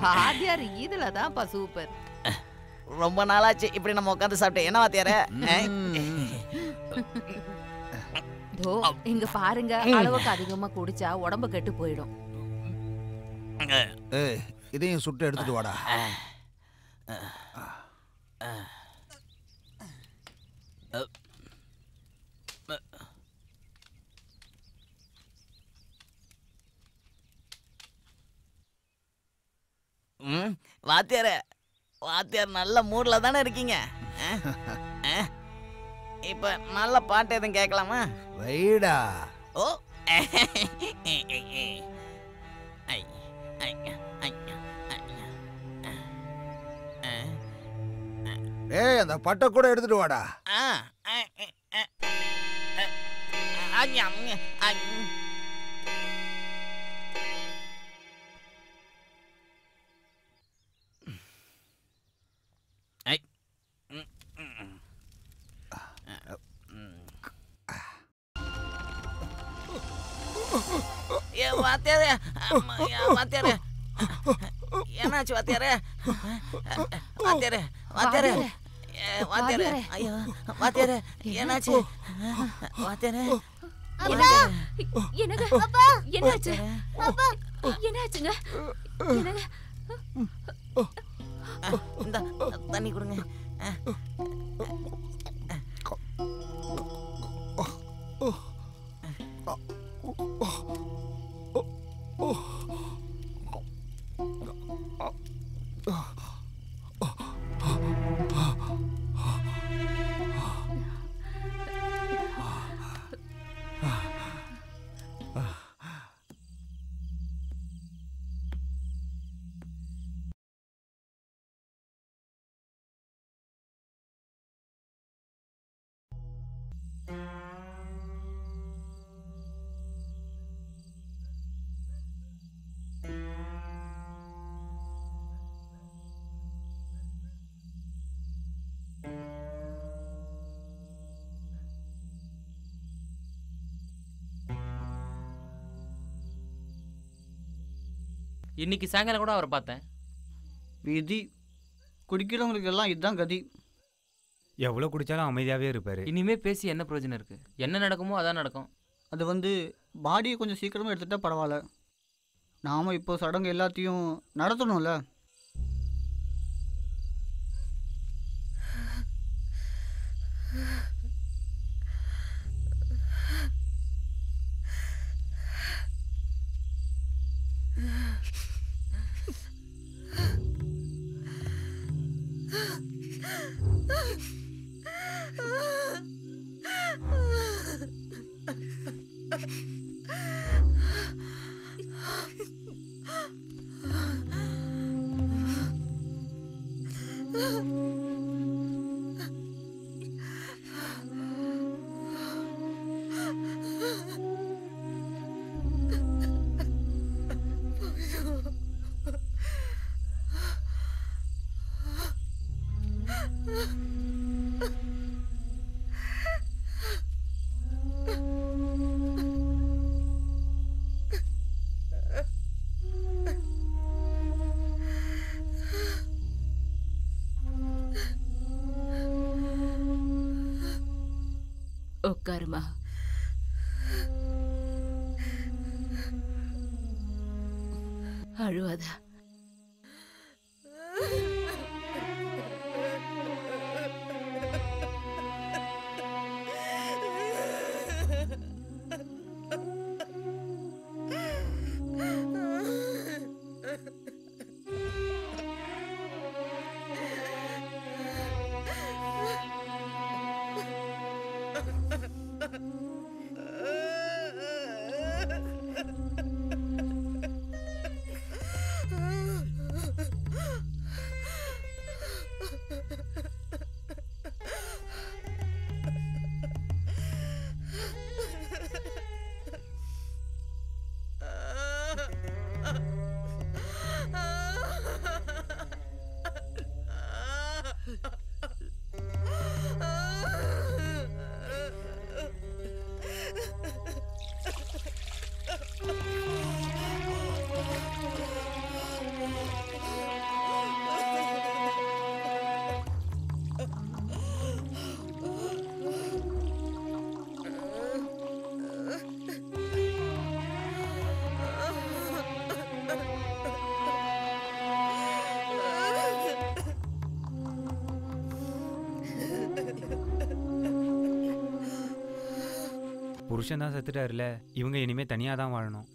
வாத்தியார் இதுல தான்ப்பா சூப்பர். ரொம்ப நாளாச்சு இப்படி நம்ம உட்காந்து சாப்பிட்டேன். என்ன வாத்தியார? இங்க பாருங்க, அளவுக்கு அதிகமா குடிச்சா உடம்பு கெட்டு போயிடும். இதையும் சுட்டு எடுத்துட்டு வாடா. வாத்தியார, வாத்தியார் நல்ல மூட்ல தானே இருக்கீங்க. இப்ப நல்ல பாட்டு எதுவும் கேட்கலாமா? வைடா. ஓ, ஏய், அந்த பட்டை கூட எடுத்துட்டு வாடா. வாத்தியாரே வாத்தியாரே என்னாச்சு வாத்தியாரே வாத்தியாரே வாத்தியாரே வாத்தியாரே ஐயோ வாத்தியாரே என்னாச்சு வாத்தியாரே என்னங்க என்னாச்சு என்னாச்சுங்க என்னங்க இந்த தண்ணி கொடுங்க இன்னைக்கு சாயங்காலம் கூட அவரை பார்த்தேன். விதி குடிக்கிறவங்களுக்கு எல்லாம் இதுதான் கதி. எவ்வளோ குடித்தாலும் அமைதியாகவே இருப்பார். இனிமே பேசி என்ன பிரயோஜனம் இருக்குது? என்ன நடக்குமோ அதான் நடக்கும். அது பாடியை கொஞ்சம் சீக்கிரமாக எடுத்துகிட்டா பரவாயில்ல. நாம் இப்போ சடங்கு எல்லாத்தையும் நடத்தணும்ல. உட்காருமா. அழுவாத. புருஷன் தான் செத்துட்டாருல, இவங்க இனிமேல் தனியாக தான் வாழணும்.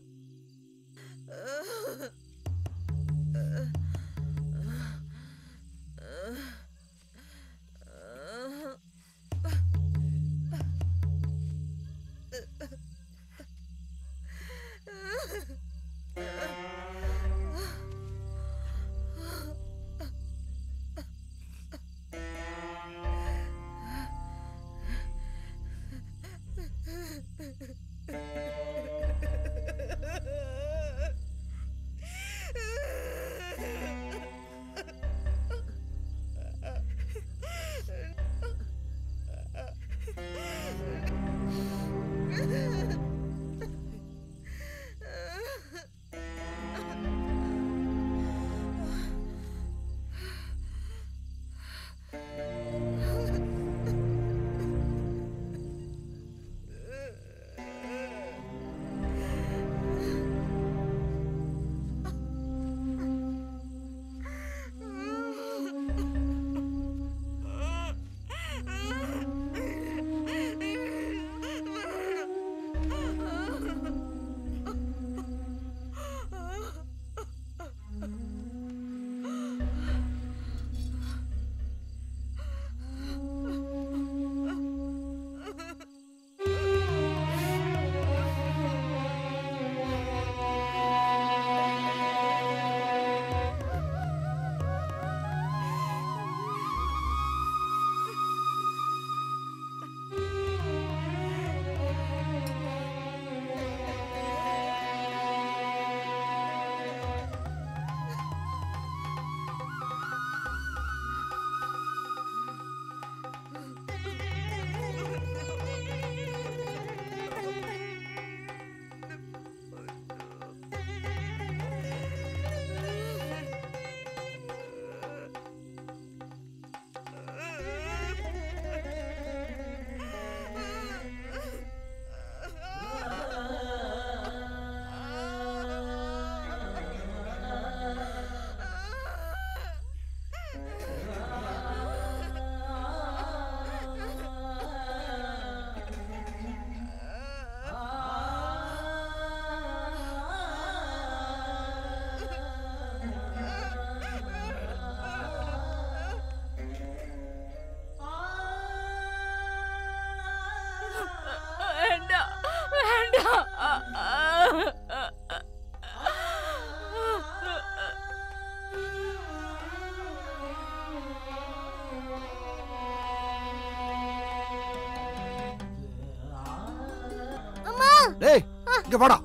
டேய் இங்க வாடா.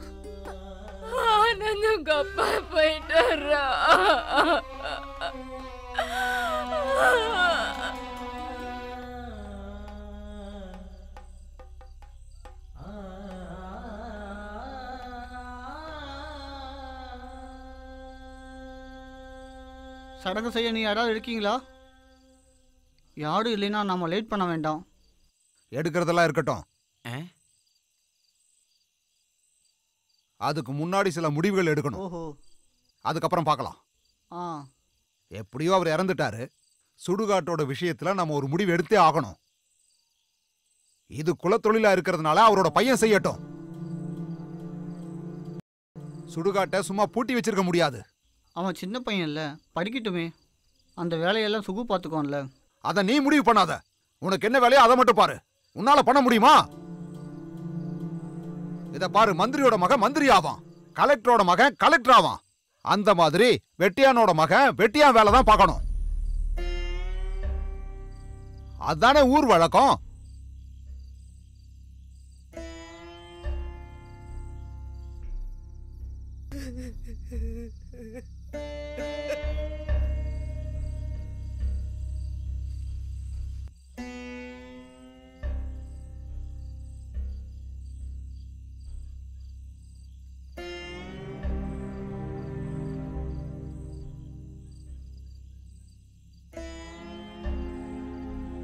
ஆனந்த் உங்க அப்பா போயிட்டாரா? சடங்கு செய்ய நீ யாராவது இருக்கீங்களா? யாரும் இல்லைன்னா நம்ம லேட் பண்ண வேண்டாம். எடுக்கிறதெல்லாம் இருக்கட்டும். அதுக்கு முன்னாடி சில முடிவுகள் எடுக்கணும். ஓஹோ. அதுக்கப்புறம் பார்க்கலாம். எப்படியோ அவர் இறந்துட்டாரு. சுடுகாட்டோட விஷயத்துல நம்ம ஒரு முடிவு எடுத்தே ஆகணும். இது குலத்தொழிலா இருக்கிறதுனால அவரோட பையன் செய்யட்டும். சுடுகாட்டை சும்மா பூட்டி வச்சிருக்க முடியாது. அவன் சின்ன பையன் இல்ல, படிக்கட்டுமே. அந்த வேலையெல்லாம் சுகு பார்த்துக்கோன்ல. அதை நீ முடிவு பண்ணாத. உனக்கு என்ன வேலையோ அதை மட்டும் பாரு. உன்னால பண்ண முடியுமா? இத பாரு, மந்திரியோட மகன் மந்திரி ஆவான், கலெக்டரோட மகன் கலெக்டர் ஆவான். அந்த மாதிரி வெட்டியானோட மகன் வெட்டியான் வேலை தான் பார்க்கணும். அதானே ஊர் வழக்கம்.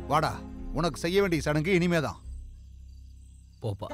வாடா, உனக்கு செய்ய வேண்டிய சடங்கு இனிமேதான். போப்பா.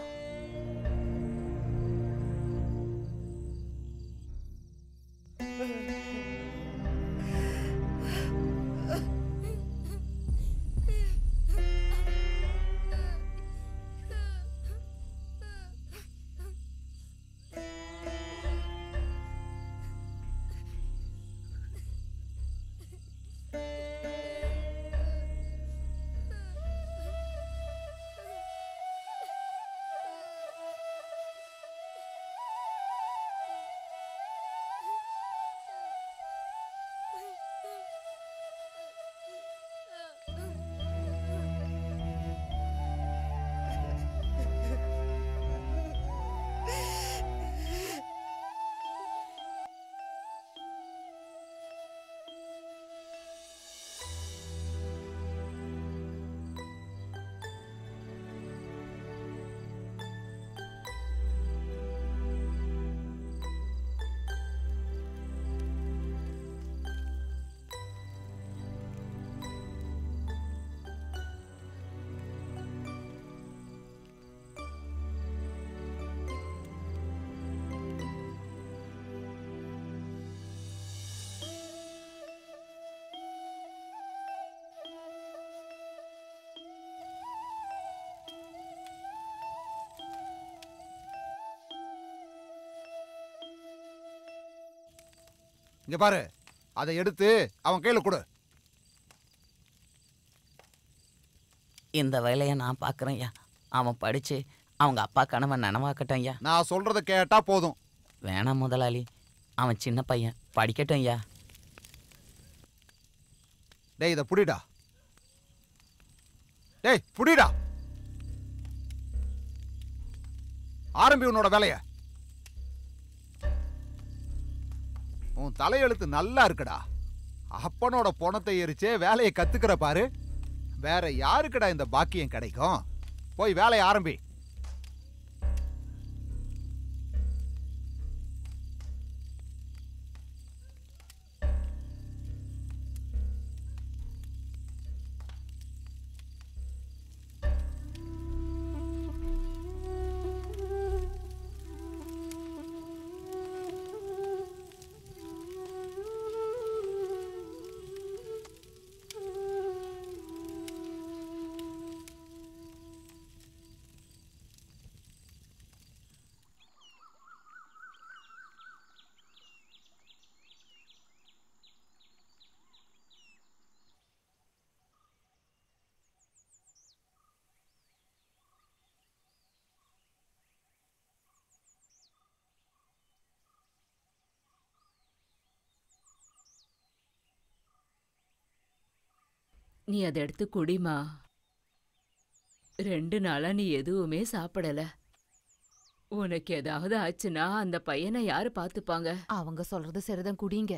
இங்க பாரு, அதை எடுத்து அவன் கையில கொடு. இந்த வேலையை நான் பார்க்குறேன் ஐயா. அவன் படிச்சு அவங்க அப்பா கனவை நனவாக்கட்டும் ஐயா. நான் சொல்றத கேட்டா போதும். வேணாம் முதலாளி, அவன் சின்ன பையன், படிக்கட்டும் ஐயா. டேய் இதை புடிடா. டேய் புடிடா. ஆரம்பி உன்னோட வேலைய. உன் தலையெழுத்து நல்லா இருக்குடா. அப்பனோட பொணத்தை எரிச்சே வேலையை கத்துக்கிற பாரு. வேற யாருக்குடா இந்த பாக்கியம் கிடைக்கும்? போய் வேலையை ஆரம்பி. நீ அதை எடுத்து குடிமா. 2 நாளா நீ எதுவுமே சாப்பிடல. உனக்கு ஏதாவது ஆச்சுன்னா அந்த பையனை யாரு பாத்துப்பாங்க? அவங்க சொல்றது சரிதான், குடிங்க.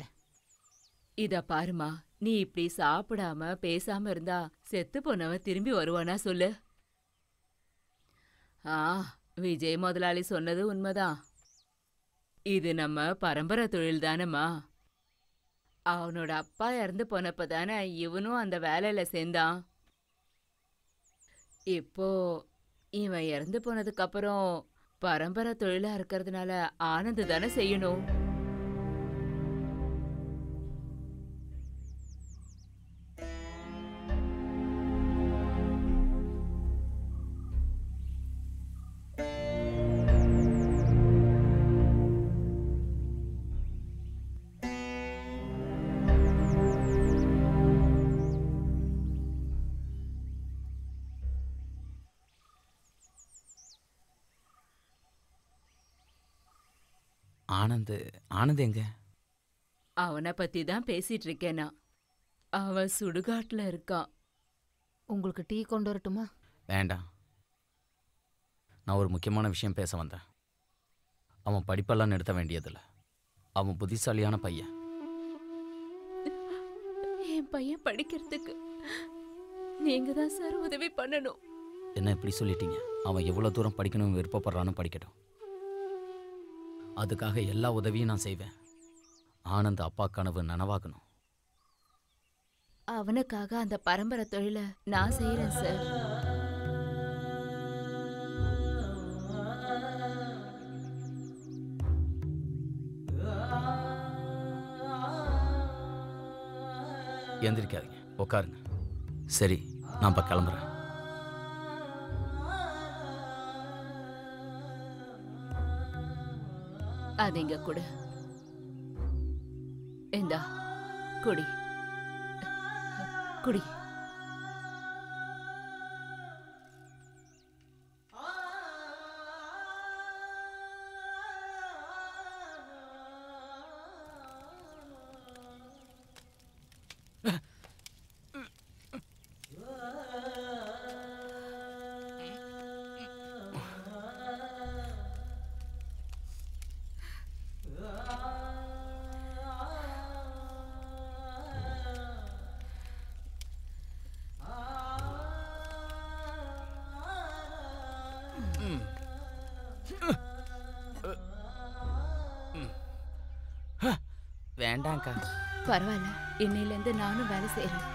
இத பாருமா, நீ இப்படி சாப்பிடாம பேசாம இருந்தா செத்து போனவன் திரும்பி வருவானா சொல்லு? விஜய் முதலாளி சொன்னது உண்மைதான். இது நம்ம பரம்பரை தொழில் தானேம்மா. அவனோட அப்பா இறந்து போனப்ப தானே இவனும் அந்த வேலையில சேர்ந்தான். இப்போ இவன் இறந்து போனதுக்கு அப்புறம் பரம்பரை தொழிலா இருக்கிறதுனால ஆனந்த் தானே செய்யணும். ஆனந்த் எங்க? அவனை பத்தி தான் பேசிட்டு இருக்கேனா. அவன் சுடுகாட்டுல இருக்கான். உங்களுக்கு டீ கொண்டு வரட்டுமா? வேண்டாம், நான் ஒரு முக்கியமான விஷயம் பேச வந்தேன். அவன் படிப்பெல்லாம் நிறுத்த வேண்டியதில்ல. அவன் புத்திசாலியான பையன். என் பையன் படிக்கிறதுக்கு நீங்க தான் சார் உதவி பண்ணணும். என்ன இப்படி சொல்லிட்டீங்க? அவன் எவ்வளோ தூரம் படிக்கணும்னு விருப்பப்படுறான்னு படிக்கட்டும். அதுக்காக எல்லா உதவியும் நான் செய்வேன். ஆனந்த் அப்பா கனவு நனவாகணும். அவனுக்காக அந்த பரம்பரை தொழிலை நான் செய்யறேன் சார். எந்திரிக்காதீங்க, உட்காருங்க. சரி, நான் இப்போ கிளம்புறேன். அதிங்க கொடு. இந்தா குடி குடி. வேண்டாம்க்கா. பரவாயில்ல, இன்னையிலேருந்து நானும் வேலை செய்யறேன்.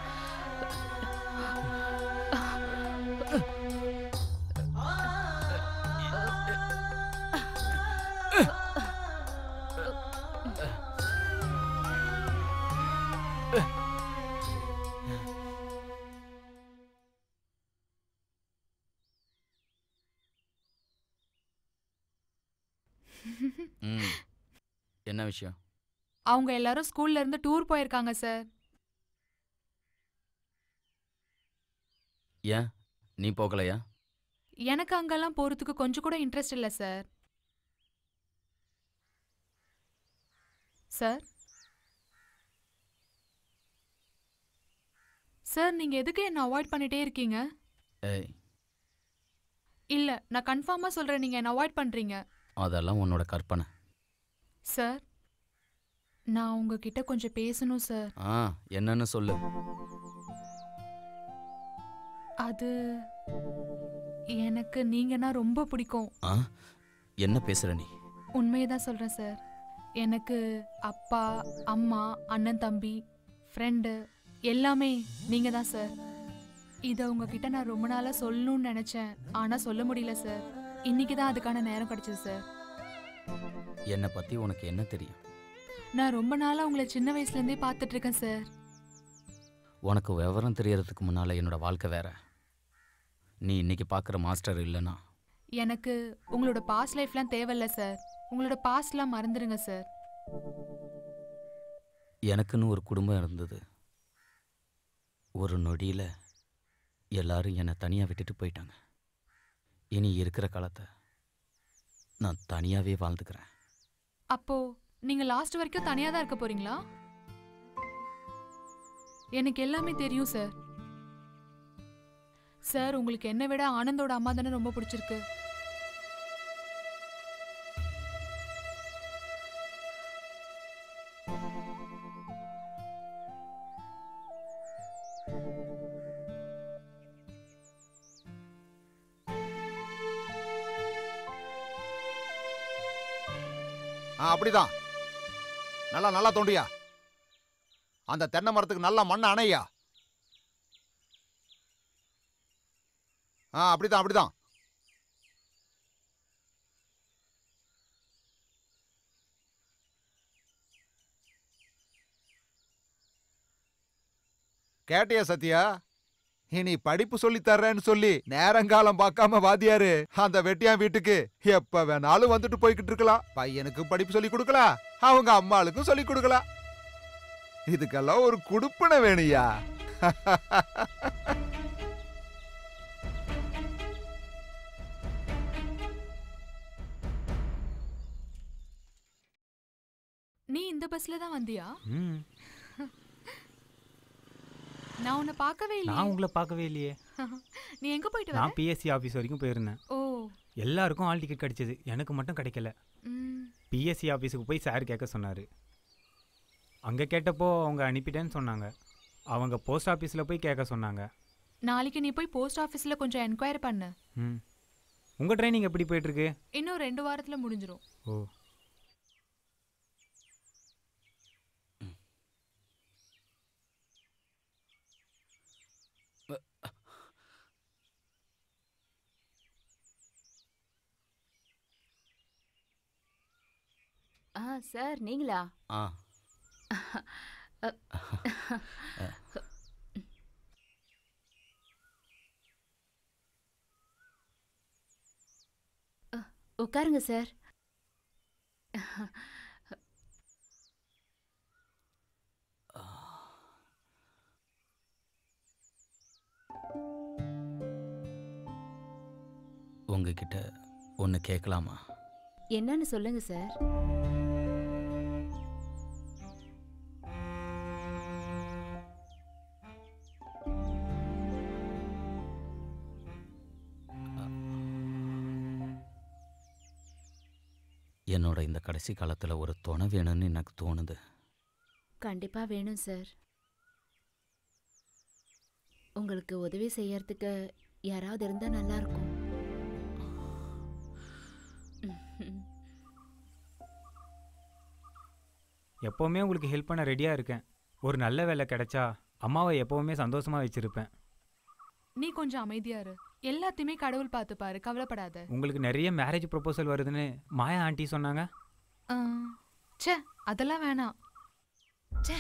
என்ன விஷயம்? அவங்க எல்லாரும் ஸ்கூல்ல இருந்து டூர் போயிருக்காங்க சார். ஏன் நீ போகலையா? எனக்கு அங்கெல்லாம் போறதுக்கு கொஞ்சம் கூட இன்ட்ரெஸ்ட் இல்லை சார். சார் சார் நீங்க எதுக்கு என்ன அவாய்ட் பண்ணிட்டே இருக்கீங்க? ஏய், இல்ல, நான் கன்ஃபார்மா சொல்றேன், நீங்க என்ன அவாய்ட் பண்றீங்க. அதெல்லாம் உன்னோட கற்பனை. சார், நான் உங்ககிட்ட கொஞ்சம் பேசணும் சார். என்னன்னு சொல்லு. அது எனக்கு நீங்கன்னா ரொம்ப பிடிக்கும். என்ன பேசுற நீ? உண்மையதான் சொல்றேன் சார். எனக்கு அப்பா, அம்மா, அண்ணன், தம்பி, ஃப்ரெண்டு எல்லாமே நீங்க தான் சார். இதை உங்ககிட்ட நான் ரொம்ப நாளா சொல்லணும்னு நினைச்சேன், ஆனா சொல்ல முடியல சார். இன்னைக்கு தான் அதுக்கான நேரம் கிடைச்சது சார். என்னை பத்தி உனக்கு என்ன தெரியும்? நான் ரொம்ப நாளா உங்களை சின்ன வயசுல இருந்தே பார்த்துட்டு இருக்கேன் சார். உனக்கு விவரம் தெரியறதுக்கு முன்னால என்னோட வாழ்க்கை வேற. நீ இன்னைக்கு பார்க்குற மாஸ்டர் இல்லைன்னா எனக்கு உங்களோட பாஸ்ட் லைஃப்லாம் தேவையில்ல சார். உங்களோட பாஸ்ட்லாம் மறந்துடுங்க சார். எனக்குன்னு ஒரு குடும்பம் இருந்தது. ஒரு நொடியில் எல்லாரும் என்னை தனியாக விட்டுட்டு போயிட்டாங்க. இனி இருக்கிற காலத்தை நான் தனியாகவே வாழ்ந்துக்கிறேன். அப்போ நீங்க லாஸ்ட் வரைக்கும் தனியா தான் இருக்க போறீங்களா? எனக்கு எல்லாமே தெரியும் சார். சார், உங்களுக்கு என்ன விட ஆனந்தோட அம்மா தானே ரொம்ப பிடிச்சிருக்கு. அப்படிதான். நல்லா நல்லா தோண்டியா. அந்த தென்னை மரத்துக்கு நல்லா மண்ணை அணையா. அப்படிதான் அப்படிதான். கேட்டியா சத்யா? இனி படிப்பு சொல்லி தர்றேன்னு சொல்லி நேரங்காலம் பார்க்காம வாத்தியாரு அந்த வெட்டியான் வீட்டுக்கு எப்ப வேணாலும் வந்துட்டு போய்கிட்டு இருக்கலாம். பையனுக்கு படிப்பு சொல்லி கொடுக்கலாம், அவங்க அம்மாளுக்கும் சொல்லி கொடுக்கலாம். இதுக்கெல்லாம் ஒரு குடுப்பனை வேணுயா. நீ இந்த பஸ்ல தான் வந்தியா? நான் உன்னை பார்க்கவே இல்லையே. நான் உங்களை பார்க்கவே இல்லையே. நீ எங்க போயிட்டு வர? நான் பிஎஸ்சி ஆஃபீஸ் வரைக்கும் போயிருந்தேன். ஓ. எல்லாருக்கும் ஆல் டிக்கெட் கிடைச்சது, எனக்கு மட்டும் கிடைக்கல. பிஎஸ்சி ஆஃபீஸுக்கு போய் சார் கேட்க சொன்னார். அங்கே கேட்டப்போ அவங்க அனுப்பிட்டேன்னு சொன்னாங்க. அவங்க போஸ்ட் ஆஃபீஸில் போய் கேட்க சொன்னாங்க. நாளைக்கு நீ போய் போஸ்ட் ஆஃபீஸில் கொஞ்சம் என்கொயரி பண்ணு. உங்கள் ட்ரைனிங் எப்படி போயிட்டுருக்கு? இன்னும் 2 வாரத்தில் முடிஞ்சிடும். ஓ. சார் நீங்களா? உட்காருங்க சார். உங்ககிட்ட ஒன்று கேட்கலாமா? என்னன்னு சொல்லுங்க சார். என்னோட இந்த கடைசி காலத்தில் ஒரு துணை வேணும்னு எனக்கு தோணுது. கண்டிப்பா வேணும் சார். உங்களுக்கு உதவி செய்யறதுக்கு யாராவது இருந்தா நல்லா இருக்கும். எப்போவுமே உங்களுக்கு ஹெல்ப் பண்ண ரெடியாக இருக்கேன். ஒரு நல்ல வேலை கிடைச்சா அம்மாவை எப்போவுமே சந்தோஷமாக வச்சுருப்பேன். நீ கொஞ்சம் அமைதியா இரு. எல்லாத்தையுமே கடவுள் பார்த்துப்பாரு, கவலைப்படாத. உங்களுக்கு நிறைய மேரேஜ் ப்ரொபோசல் வருதுன்னு மாயா ஆண்டி சொன்னாங்க. ச்சே, அதெல்லாம் வேணாம். ச்சே,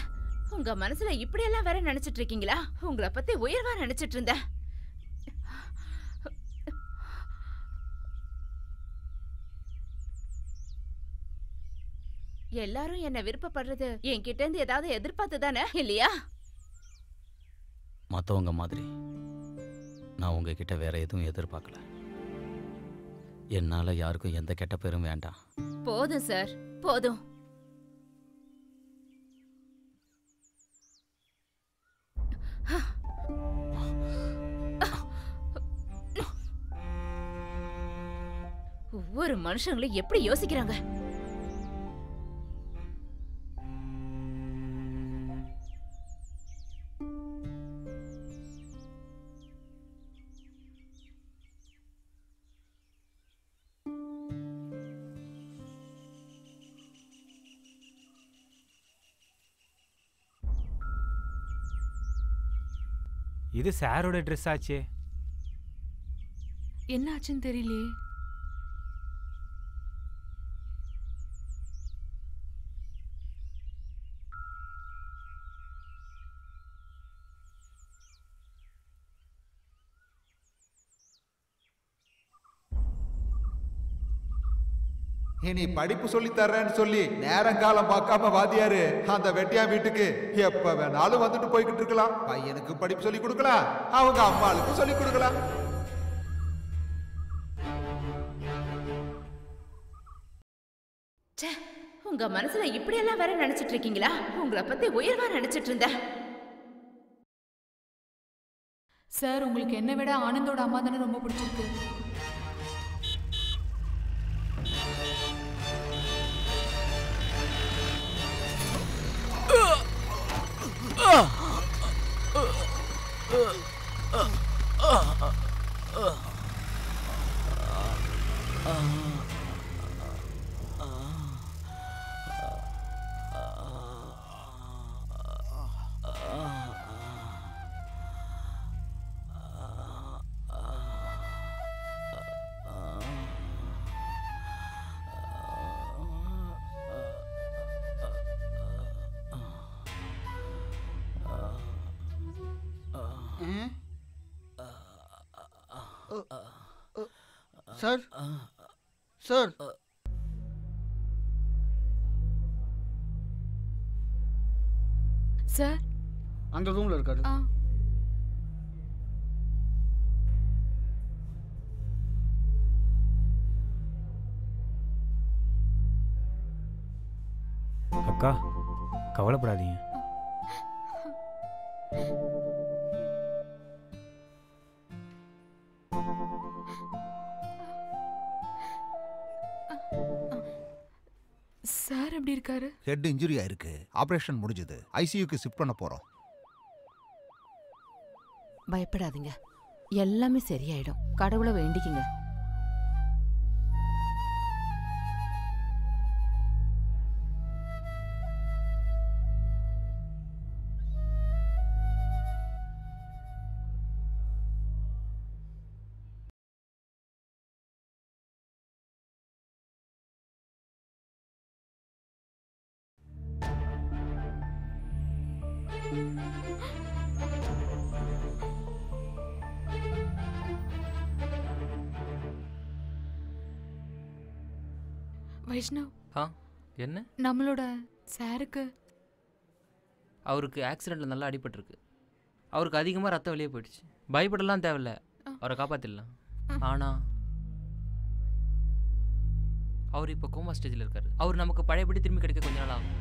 உங்க மனசுல இப்படியெல்லாம் வேற நினைச்சிட்டு இருக்கீங்களா? உங்களை பத்தி உயர்வா நினைச்சிட்டு இருந்தேன். எல்லாரும் என்ன விருப்பப்படுறது என்கிட்ட இருந்து ஏதாவது எதிர்பார்த்து தானே, இல்லையா? மற்றவங்க மாதிரி நான் உங்ககிட்ட வேற எதுவும் எதிர்பார்க்கல. என்னால் யாருக்கும் எந்த கெட்ட பேரும் வேண்டாம். போதும் சார், போதும். ஒவ்வொரு மனுஷங்களும் எப்படி யோசிக்கிறாங்க. இது சாரோட ட்ரெஸ் ஆச்சே. என்ன ஆச்சுன்னு தெரியலையே. இனி படிப்பு சொல்லி தர்றேன்னு சொல்லி நேரங்காலம் பார்க்காம வாத்தியாரு அந்த வெட்டியா வீட்டுக்கு எப்ப வேணாலும் வந்துட்டு போய்கிட்டு இருக்கலாம். பையனுக்கு படிப்பு சொல்லி கொடுக்கலாம், அவங்க அம்மாளுக்கு சொல்லி கொடுக்கலாம். உங்க மனசுல இப்படி எல்லாம் வேற நினைச்சிட்டு இருக்கீங்களா? உங்களை பத்தி உயர்வா நினைச்சிட்டு இருந்தேன். சார், உங்களுக்கு என்ன விட ஆனந்தோட அம்மா தானே ரொம்ப பிடிச்சிருக்கு. சார் சார் சார் அந்த ரூம்ல இருக்காரு. அக்கா கவலைப்படாதீங்க. சார் எப்படி இருக்காரு? ஹெட் இன்ஜுரி ஆயிருக்கு. ஆபரேஷன் முடிஞ்சது. ஐசியூக்கு ஷிஃப்ட் பண்ண போறோம். பயப்படாதீங்க, எல்லாமே சரியாயிடும். கடவுளை வேண்டிக்கிங்க. வைஷ்ணவ், என்ன? நம்மளோட சாருக்கு அவருக்கு ஆக்சிடெண்ட்டில் நல்லா அடிபட்டிருக்கு. அவருக்கு அதிகமாக ரத்தம் வெளியே போயிடுச்சு. பயப்படலாம் தேவையில்ல, அவரை காப்பாற்றிடலாம். ஆனால் அவர் இப்போ கோமா ஸ்டேஜில் இருக்கார். அவர் நமக்கு பழையபடி திரும்பி கிடைக்க கொஞ்ச நாள் ஆகும்.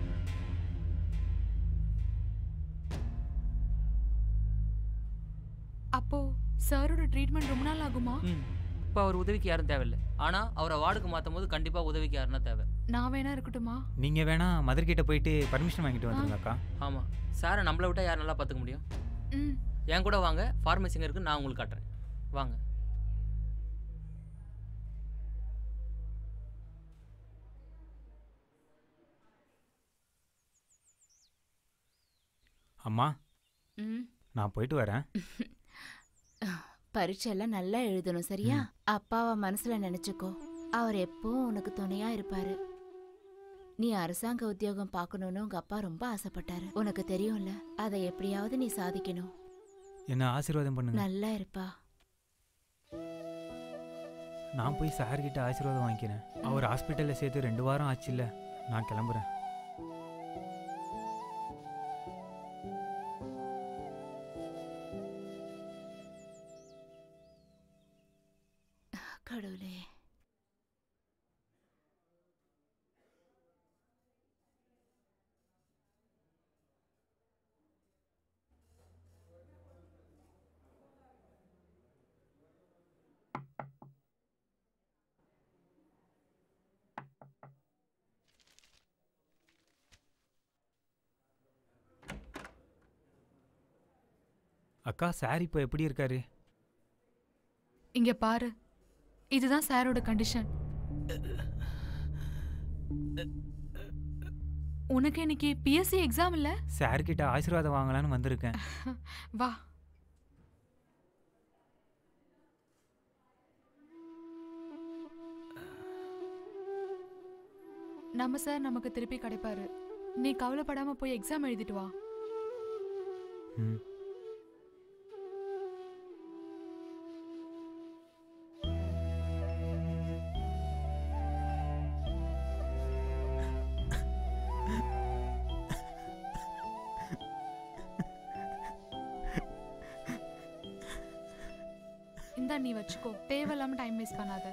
அப்போ சாரோட ட்ரீட்மெண்ட் ரொம்ப நாள் ஆகுமா? இப்போ அவர் உதவிக்கு யாரும் தேவையில்லை. ஆனால் அவரை வார்டுக்கு மாற்றும் போது கண்டிப்பாக உதவிக்கு யாருன்னா தேவை. நான் வேணா இருக்கட்டுமா? நீங்கள் வேணா மதர் கிட்ட போயிட்டு பர்மிஷன் வாங்கிட்டு வந்துருங்க அக்கா. ஆமாம், சாரை நம்மளை விட்டால் யார் நல்லா பார்த்துக்க முடியும்? என் கூட வாங்க, ஃபார்மசிங்க இருக்குன்னு நான் உங்களுக்கு காட்டுறேன். வாங்க. அம்மா, நான் போயிட்டு வரேன். பரீட்சையெல்லாம் நல்லா எழுதணும், சரியா? அப்பாவை மனசுல நினைச்சுக்கோ. அவர் எப்பவும் உனக்கு துணையா இருப்பாரு. நீ அரசாங்க உத்தியோகம் பார்க்கணும்னு உங்க அப்பா ரொம்ப ஆசைப்பட்டாரு. உனக்கு தெரியும்ல, அதை எப்படியாவது நீ சாதிக்கணும். என்ன ஆசீர்வாதம் பண்ணுங்க. நல்லா இருப்பா. நான் போய் சார்கிட்ட ஆசீர்வாதம் வாங்கிக்கிறேன். அவர் ஹாஸ்பிட்டலில் சேர்த்து 2 வாரம் ஆச்சுல்ல. நான் கிளம்புறேன். கடவுளே, அக்கா, சார் இப்போ எப்படி இருக்காரு? இங்க பாரு, இதுதான் சாரோட கண்டிஷன். உனக்கு இன்னைக்கு பிஎஸ்சி எக்ஸாம் இல்ல? சார் கிட்ட ஆசீர்வாதம் வாங்கலான்னு வந்திருக்கேன். வா. நம்ம சார் நமக்கு திருப்பி கிடைப்பாரு. நீ கவலைப்படாம போய் எக்ஸாம் எழுதிட்டு வா. இந்தா நீ வச்சுக்கோ. தேவையில்லாம டைம் வேஸ்ட் பண்ணாத.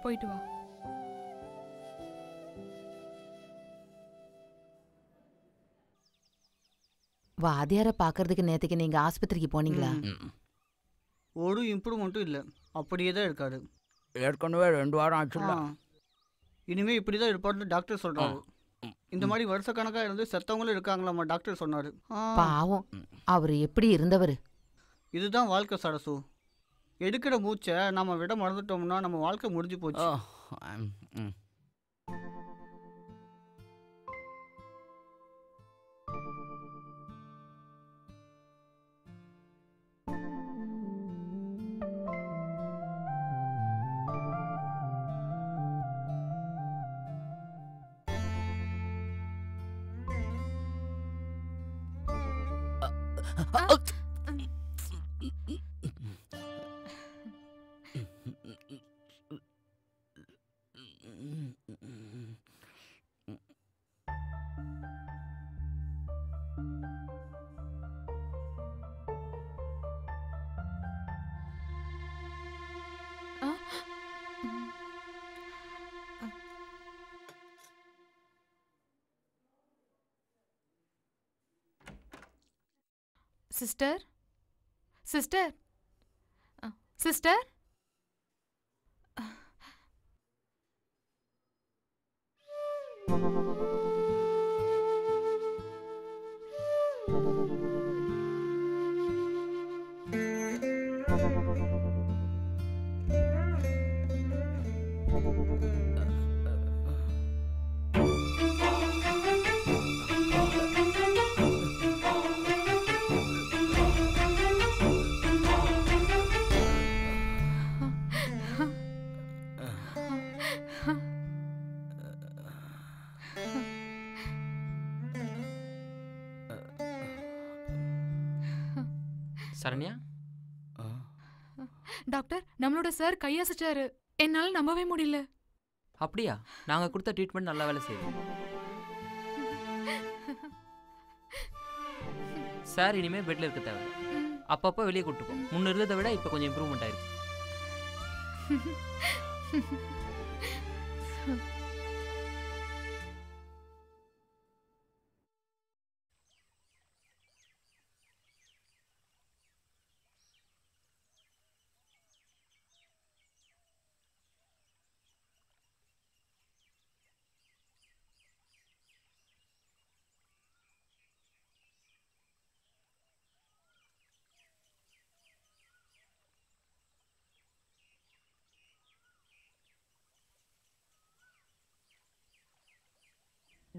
போயிட்டு வா. வாதியார பாக்குறதுக்கு நேத்துக்கு நீங்க ஆஸ்பத்திரிக்கு போனீங்களா? ஒரு இம்ப்ரூவ்மெண்ட்டும் இல்லை, அப்படியே தான் இருக்காரு. ஏற்கனவே 2 வாரம் ஆச்சுல்ல. இனிமே இப்படி தான் இருப்பாருன்னு டாக்டர் சொல்றாரு. இந்த மாதிரி வருஷக்கணக்காக இருந்து செத்தவங்களும் இருக்காங்களாமா, டாக்டர் சொன்னாரு. பாவம், அவர் எப்படி இருந்தவர். இதுதான் வாழ்க்கை சரசு. எடுக்கிற மூச்சை நம்ம விட மறந்துட்டோம்னா நம்ம வாழ்க்கை முடிஞ்சு போச்சு. Sister sister sister Saranya, doctor நம்மளோட சார் கையசைச்சாரு. என்னால நம்பவே முடியல. அப்படியா? நாங்கள் கொடுத்த ட்ரீட்மெண்ட் நல்லா வேலை செய்யுது. சார் இனிமேல் பெட்டில் இருக்க தேவை. அப்பப்போ வெளியே கூப்பிட்டு போ. முன்ன இருந்ததை விட இப்போ கொஞ்சம் இம்ப்ரூவ்மெண்ட் ஆயிருக்கு.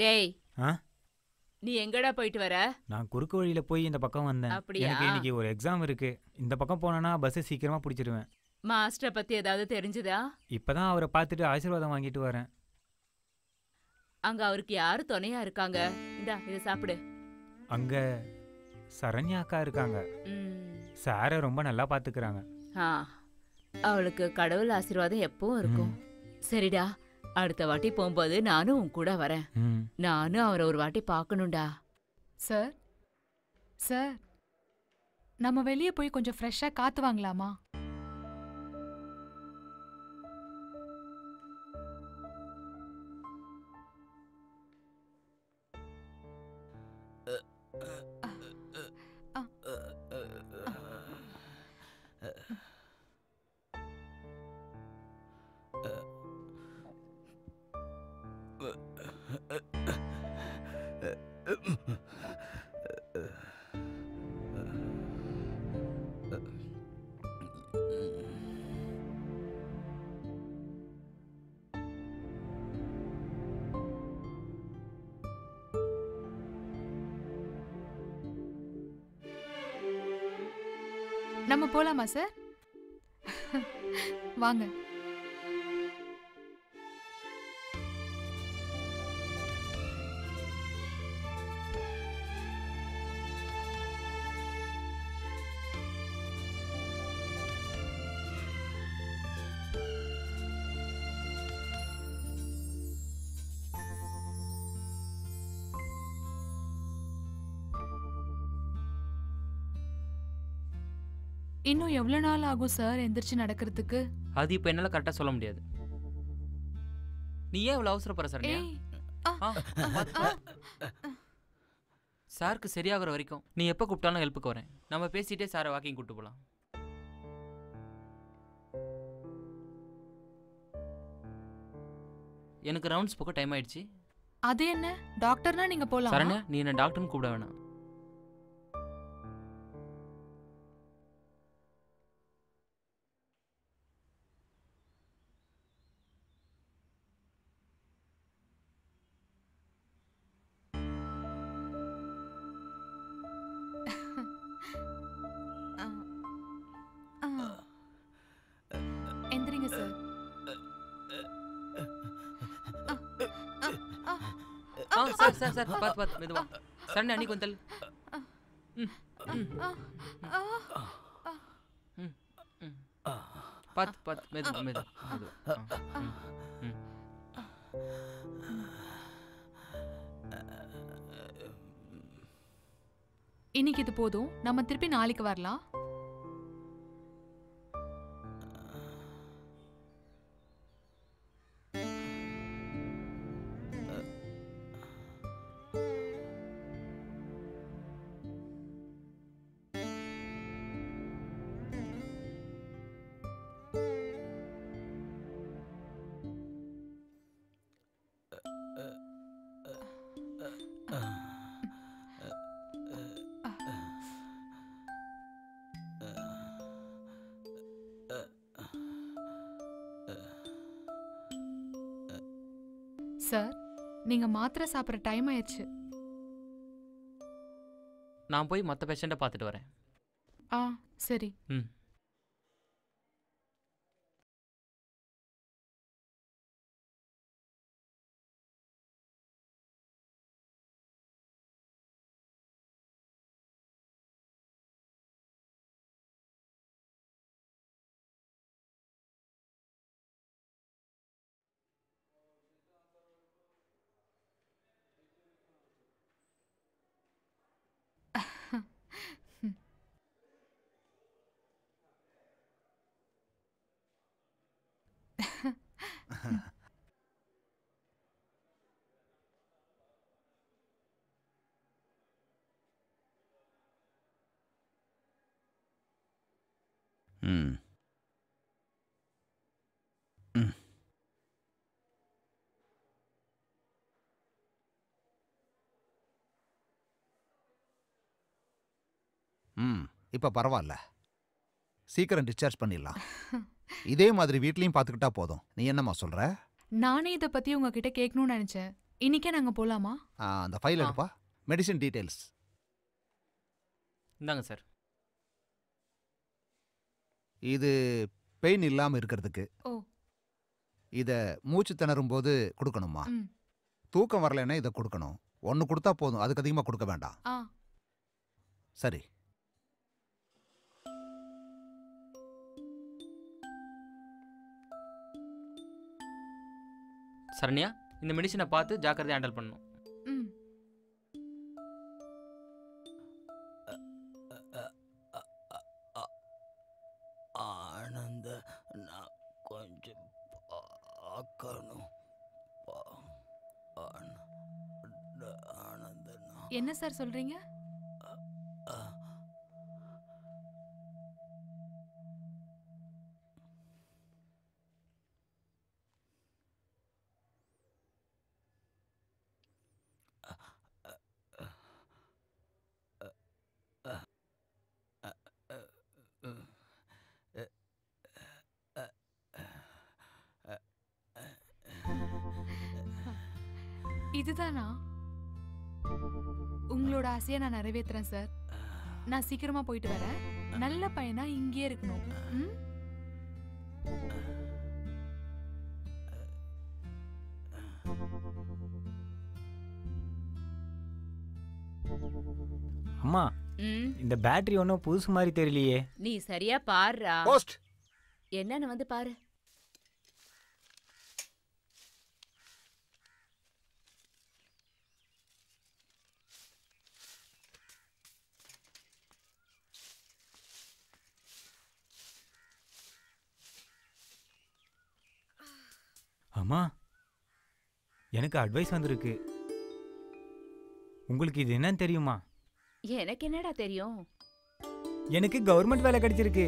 டேய், ஆ நீ எங்கடா போயிட்டு வர? நான் குறுக்கு வழியில போய் இந்த பக்கம் வந்தேன். அப்படியா? எனக்கு இன்னைக்கு ஒரு எக்ஸாம் இருக்கு. இந்த பக்கம் போனேன்னா பஸ் சீக்கிரமா பிடிச்சிருவேன். மாஸ்டரை பத்தி ஏதாவது தெரிஞ்சுதா? இப்பதான் அவரை பார்த்துட்டு ஆசீர்வாதம் வாங்கிட்டு வரேன். அங்க அவருக்கு யாரு துணையா இருக்காங்க? இந்தா இதை சாப்பிடு. அங்க சரண்யா அக்கா இருக்காங்க. சாரை ரொம்ப நல்லா பாத்துக்கிறாங்க. அவளுக்கு கடவுள் ஆசீர்வாதம் எப்பவும் இருக்கும். சரிடா, அடுத்த வாட்டி போகும்போது நானும் உன் கூட வரேன். நானும் அவரை ஒரு வாட்டி பார்க்கணும்டா. சார் சார், நம்ம வெளியே போய் கொஞ்சம் ஃப்ரெஷ்ஷா காத்து வாங்கலாமா? நம்ம போலாமா சார்? வாங்க. இன்னும் எவ்வளவு நாள் ஆகும் சார் எந்திரிச்சு நடக்கிறதுக்கு? அது இப்போ என்னால் கரெக்டாக சொல்ல முடியாது. நீ ஏன் இவ்வளோ அவசரப்படுற சரண்யா? சாருக்கு சரியாகிற வரைக்கும் நீ எப்போ கூப்பிட்டாலும் ஹெல்ப்புக்கு வரேன். நம்ம பேசிட்டே சாரை வாக்கிங் கூப்பிட்டு போகலாம். எனக்கு ரவுண்ட்ஸ் போக டைம் ஆயிடுச்சு. அது என்ன டாக்டர்னா நீங்க போலாம். சரண்யா, நீ என்ன டாக்டர்னு கூப்பிட வேணாம். எந்திரிங்க சார். சார் சார் சார், பார்த்து மெதுவா. சரண்யா, நீ கொஞ்சம் தள்ளு. பார்த்து பார்த்து மெது மெது மெது. இன்னைக்கு இது போதும், நம்ம திருப்பி நாளைக்கு வரலாம். சார், நீங்க மாத்திரை சாப்பிட்ற டைம் ஆயிடுச்சு. நான் போய் மற்ற பேஷண்ட்டை பார்த்துட்டு வரேன். ஆ சரி. ம். ம் ம் ம் இப்போ பரவாயில்ல, சீக்கிரம் டிஸ்சார்ஜ் பண்ணிடலாம். இதே மாதிரி வீட்லயும் பார்த்துக்கிட்டா போதும். நீ என்னம்மா சொல்ற? நானே இதை பத்தி உங்ககிட்ட கேட்கணும்னு நினைச்சேன். இன்னைக்கே நாங்க போலாமா? அந்த ஃபைல் எடுப்பா. மெடிசின் டீடைல்ஸ் இந்தாங்க சார். இது பெயின் இல்லாமல் இருக்கிறதுக்கு. ஓ. இதை மூச்சு திணறும் போது கொடுக்கணுமா? தூக்கம் வரலைன்னா இதை கொடுக்கணும். ஒன்று கொடுத்தா போதும், அதுக்கு அதிகமாக கொடுக்க வேண்டாம். சரி. சரண்யா, இந்த மெடிசனை பார்த்து ஜாக்கிரதையாக ஹேண்டில் பண்ணணும். ஆனந்த, நான் கொஞ்சம் பார்க்கணும். ஆனந்த, என்ன சார் சொல்றீங்க? இதுதானா? உங்களோட ஆசையை நான் நிறைவேற்றுறேன் சார். நான் சீக்கிரமா போயிட்டு வரேன். நல்ல பையனா இங்கேயே இருக்கணும். அம்மா, இந்த பேட்டரி ஒன்றும் புதுசு மாதிரி தெரியலையே. நீ சரியா பாருடா. போஸ்ட் என்னன்னு வந்து பாரு. அம்மா, எனக்கு அட்வைஸ் வந்திருக்கு. உங்களுக்கு இது என்னன்னு தெரியுமா? எனக்கு என்னடா தெரியும்? எனக்கு கவர்மெண்ட் வேலை கிடைச்சிருக்கு.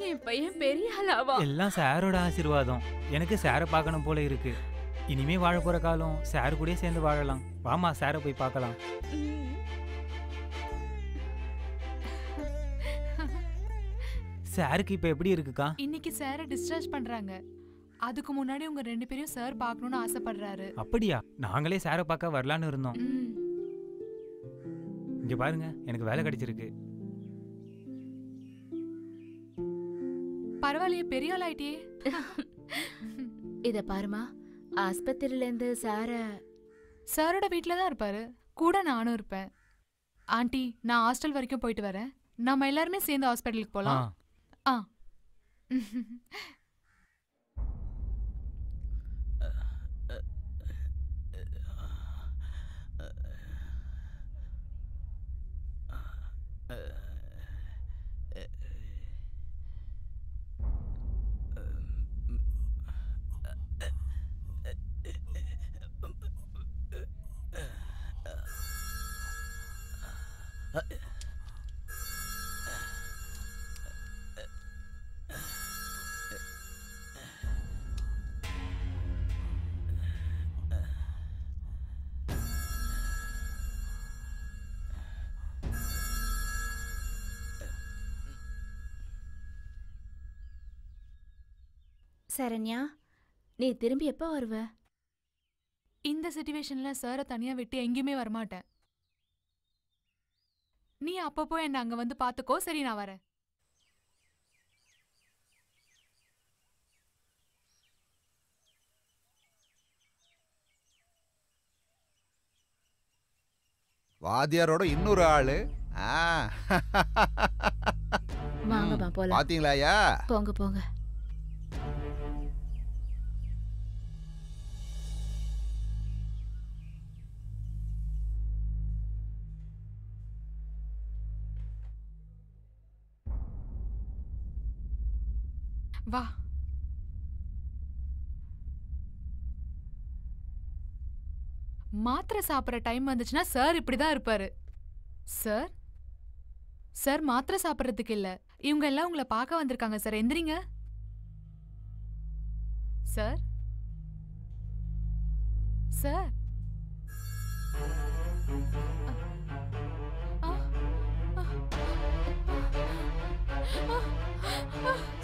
என் பையன் பெரிய ஆளாவா? எல்லாம் சாரோட ஆசீர்வாதம். எனக்கு சாரை பார்க்கணும் போல இருக்கு. இனிமே வாழ போற காலம் சார் கூட சேர்ந்து வாழலாம். வாமா, சாரை போய் பார்க்கலாம். சாருக்கு இப்ப எப்படி இருக்குக்கா? இன்னைக்கு சாரை டிஸ்சார்ஜ் பண்றாங்க. அதுக்கு முன்னாடி உங்க ரெண்டு பேரையும் சார் பார்க்கணும்னு ஆசைப்படுறாரு. அப்படியா? நாங்களே சாரை பார்க்க வரலான்னு இருந்தோம். இங்க பாருங்க, எனக்கு வேலை கிடைச்சிருக்கு. பரவாயில்லையே, பெரிய ஆள் ஆயிட்டே. இத பாருமா, ஆஸ்பத்திரியில இருந்து சார சாரோட வீட்டில் தான் இருப்பாரு. கூட நானும் இருப்பேன். ஆண்டி, நான் ஹாஸ்டல் வரைக்கும் போயிட்டு வரேன். நம்ம எல்லாருமே சேர்ந்து ஹாஸ்பிட்டலுக்கு போகலாம். ஆ. சரண்யா, நீ திரும்பி எப்போ வருவ? இந்த சிச்சுவேஷன்ல சாரை தனியா விட்டு எங்கேயுமே வரமாட்டேன். நீ அப்பப்போ என்ன அங்க வந்து பாத்துக்கோ. சரி, நான் வரேன். வாத்தியாரோட இன்னொரு ஆளு. வாங்கம்மா போலாம். பாத்தீங்களா ஐயா? போங்க போங்க. வா. மாத்திரை சாப்பிட்ற டைம் வந்துச்சுன்னா சார் இப்படிதான் இருப்பாரு. சார் சார் மாத்திரை சாப்பிட்றதுக்கு இல்ல, இவங்க எல்லாம் உங்களை பார்க்க வந்திருக்காங்க சார். எந்திரிங்க சார். Sir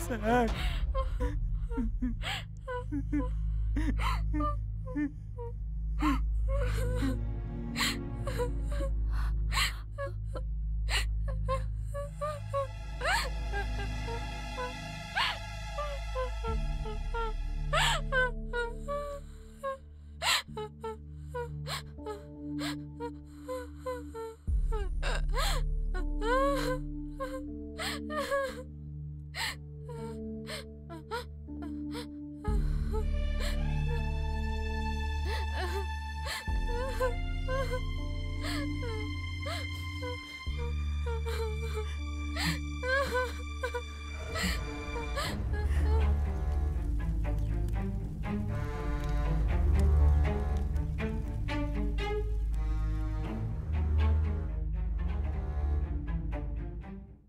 sir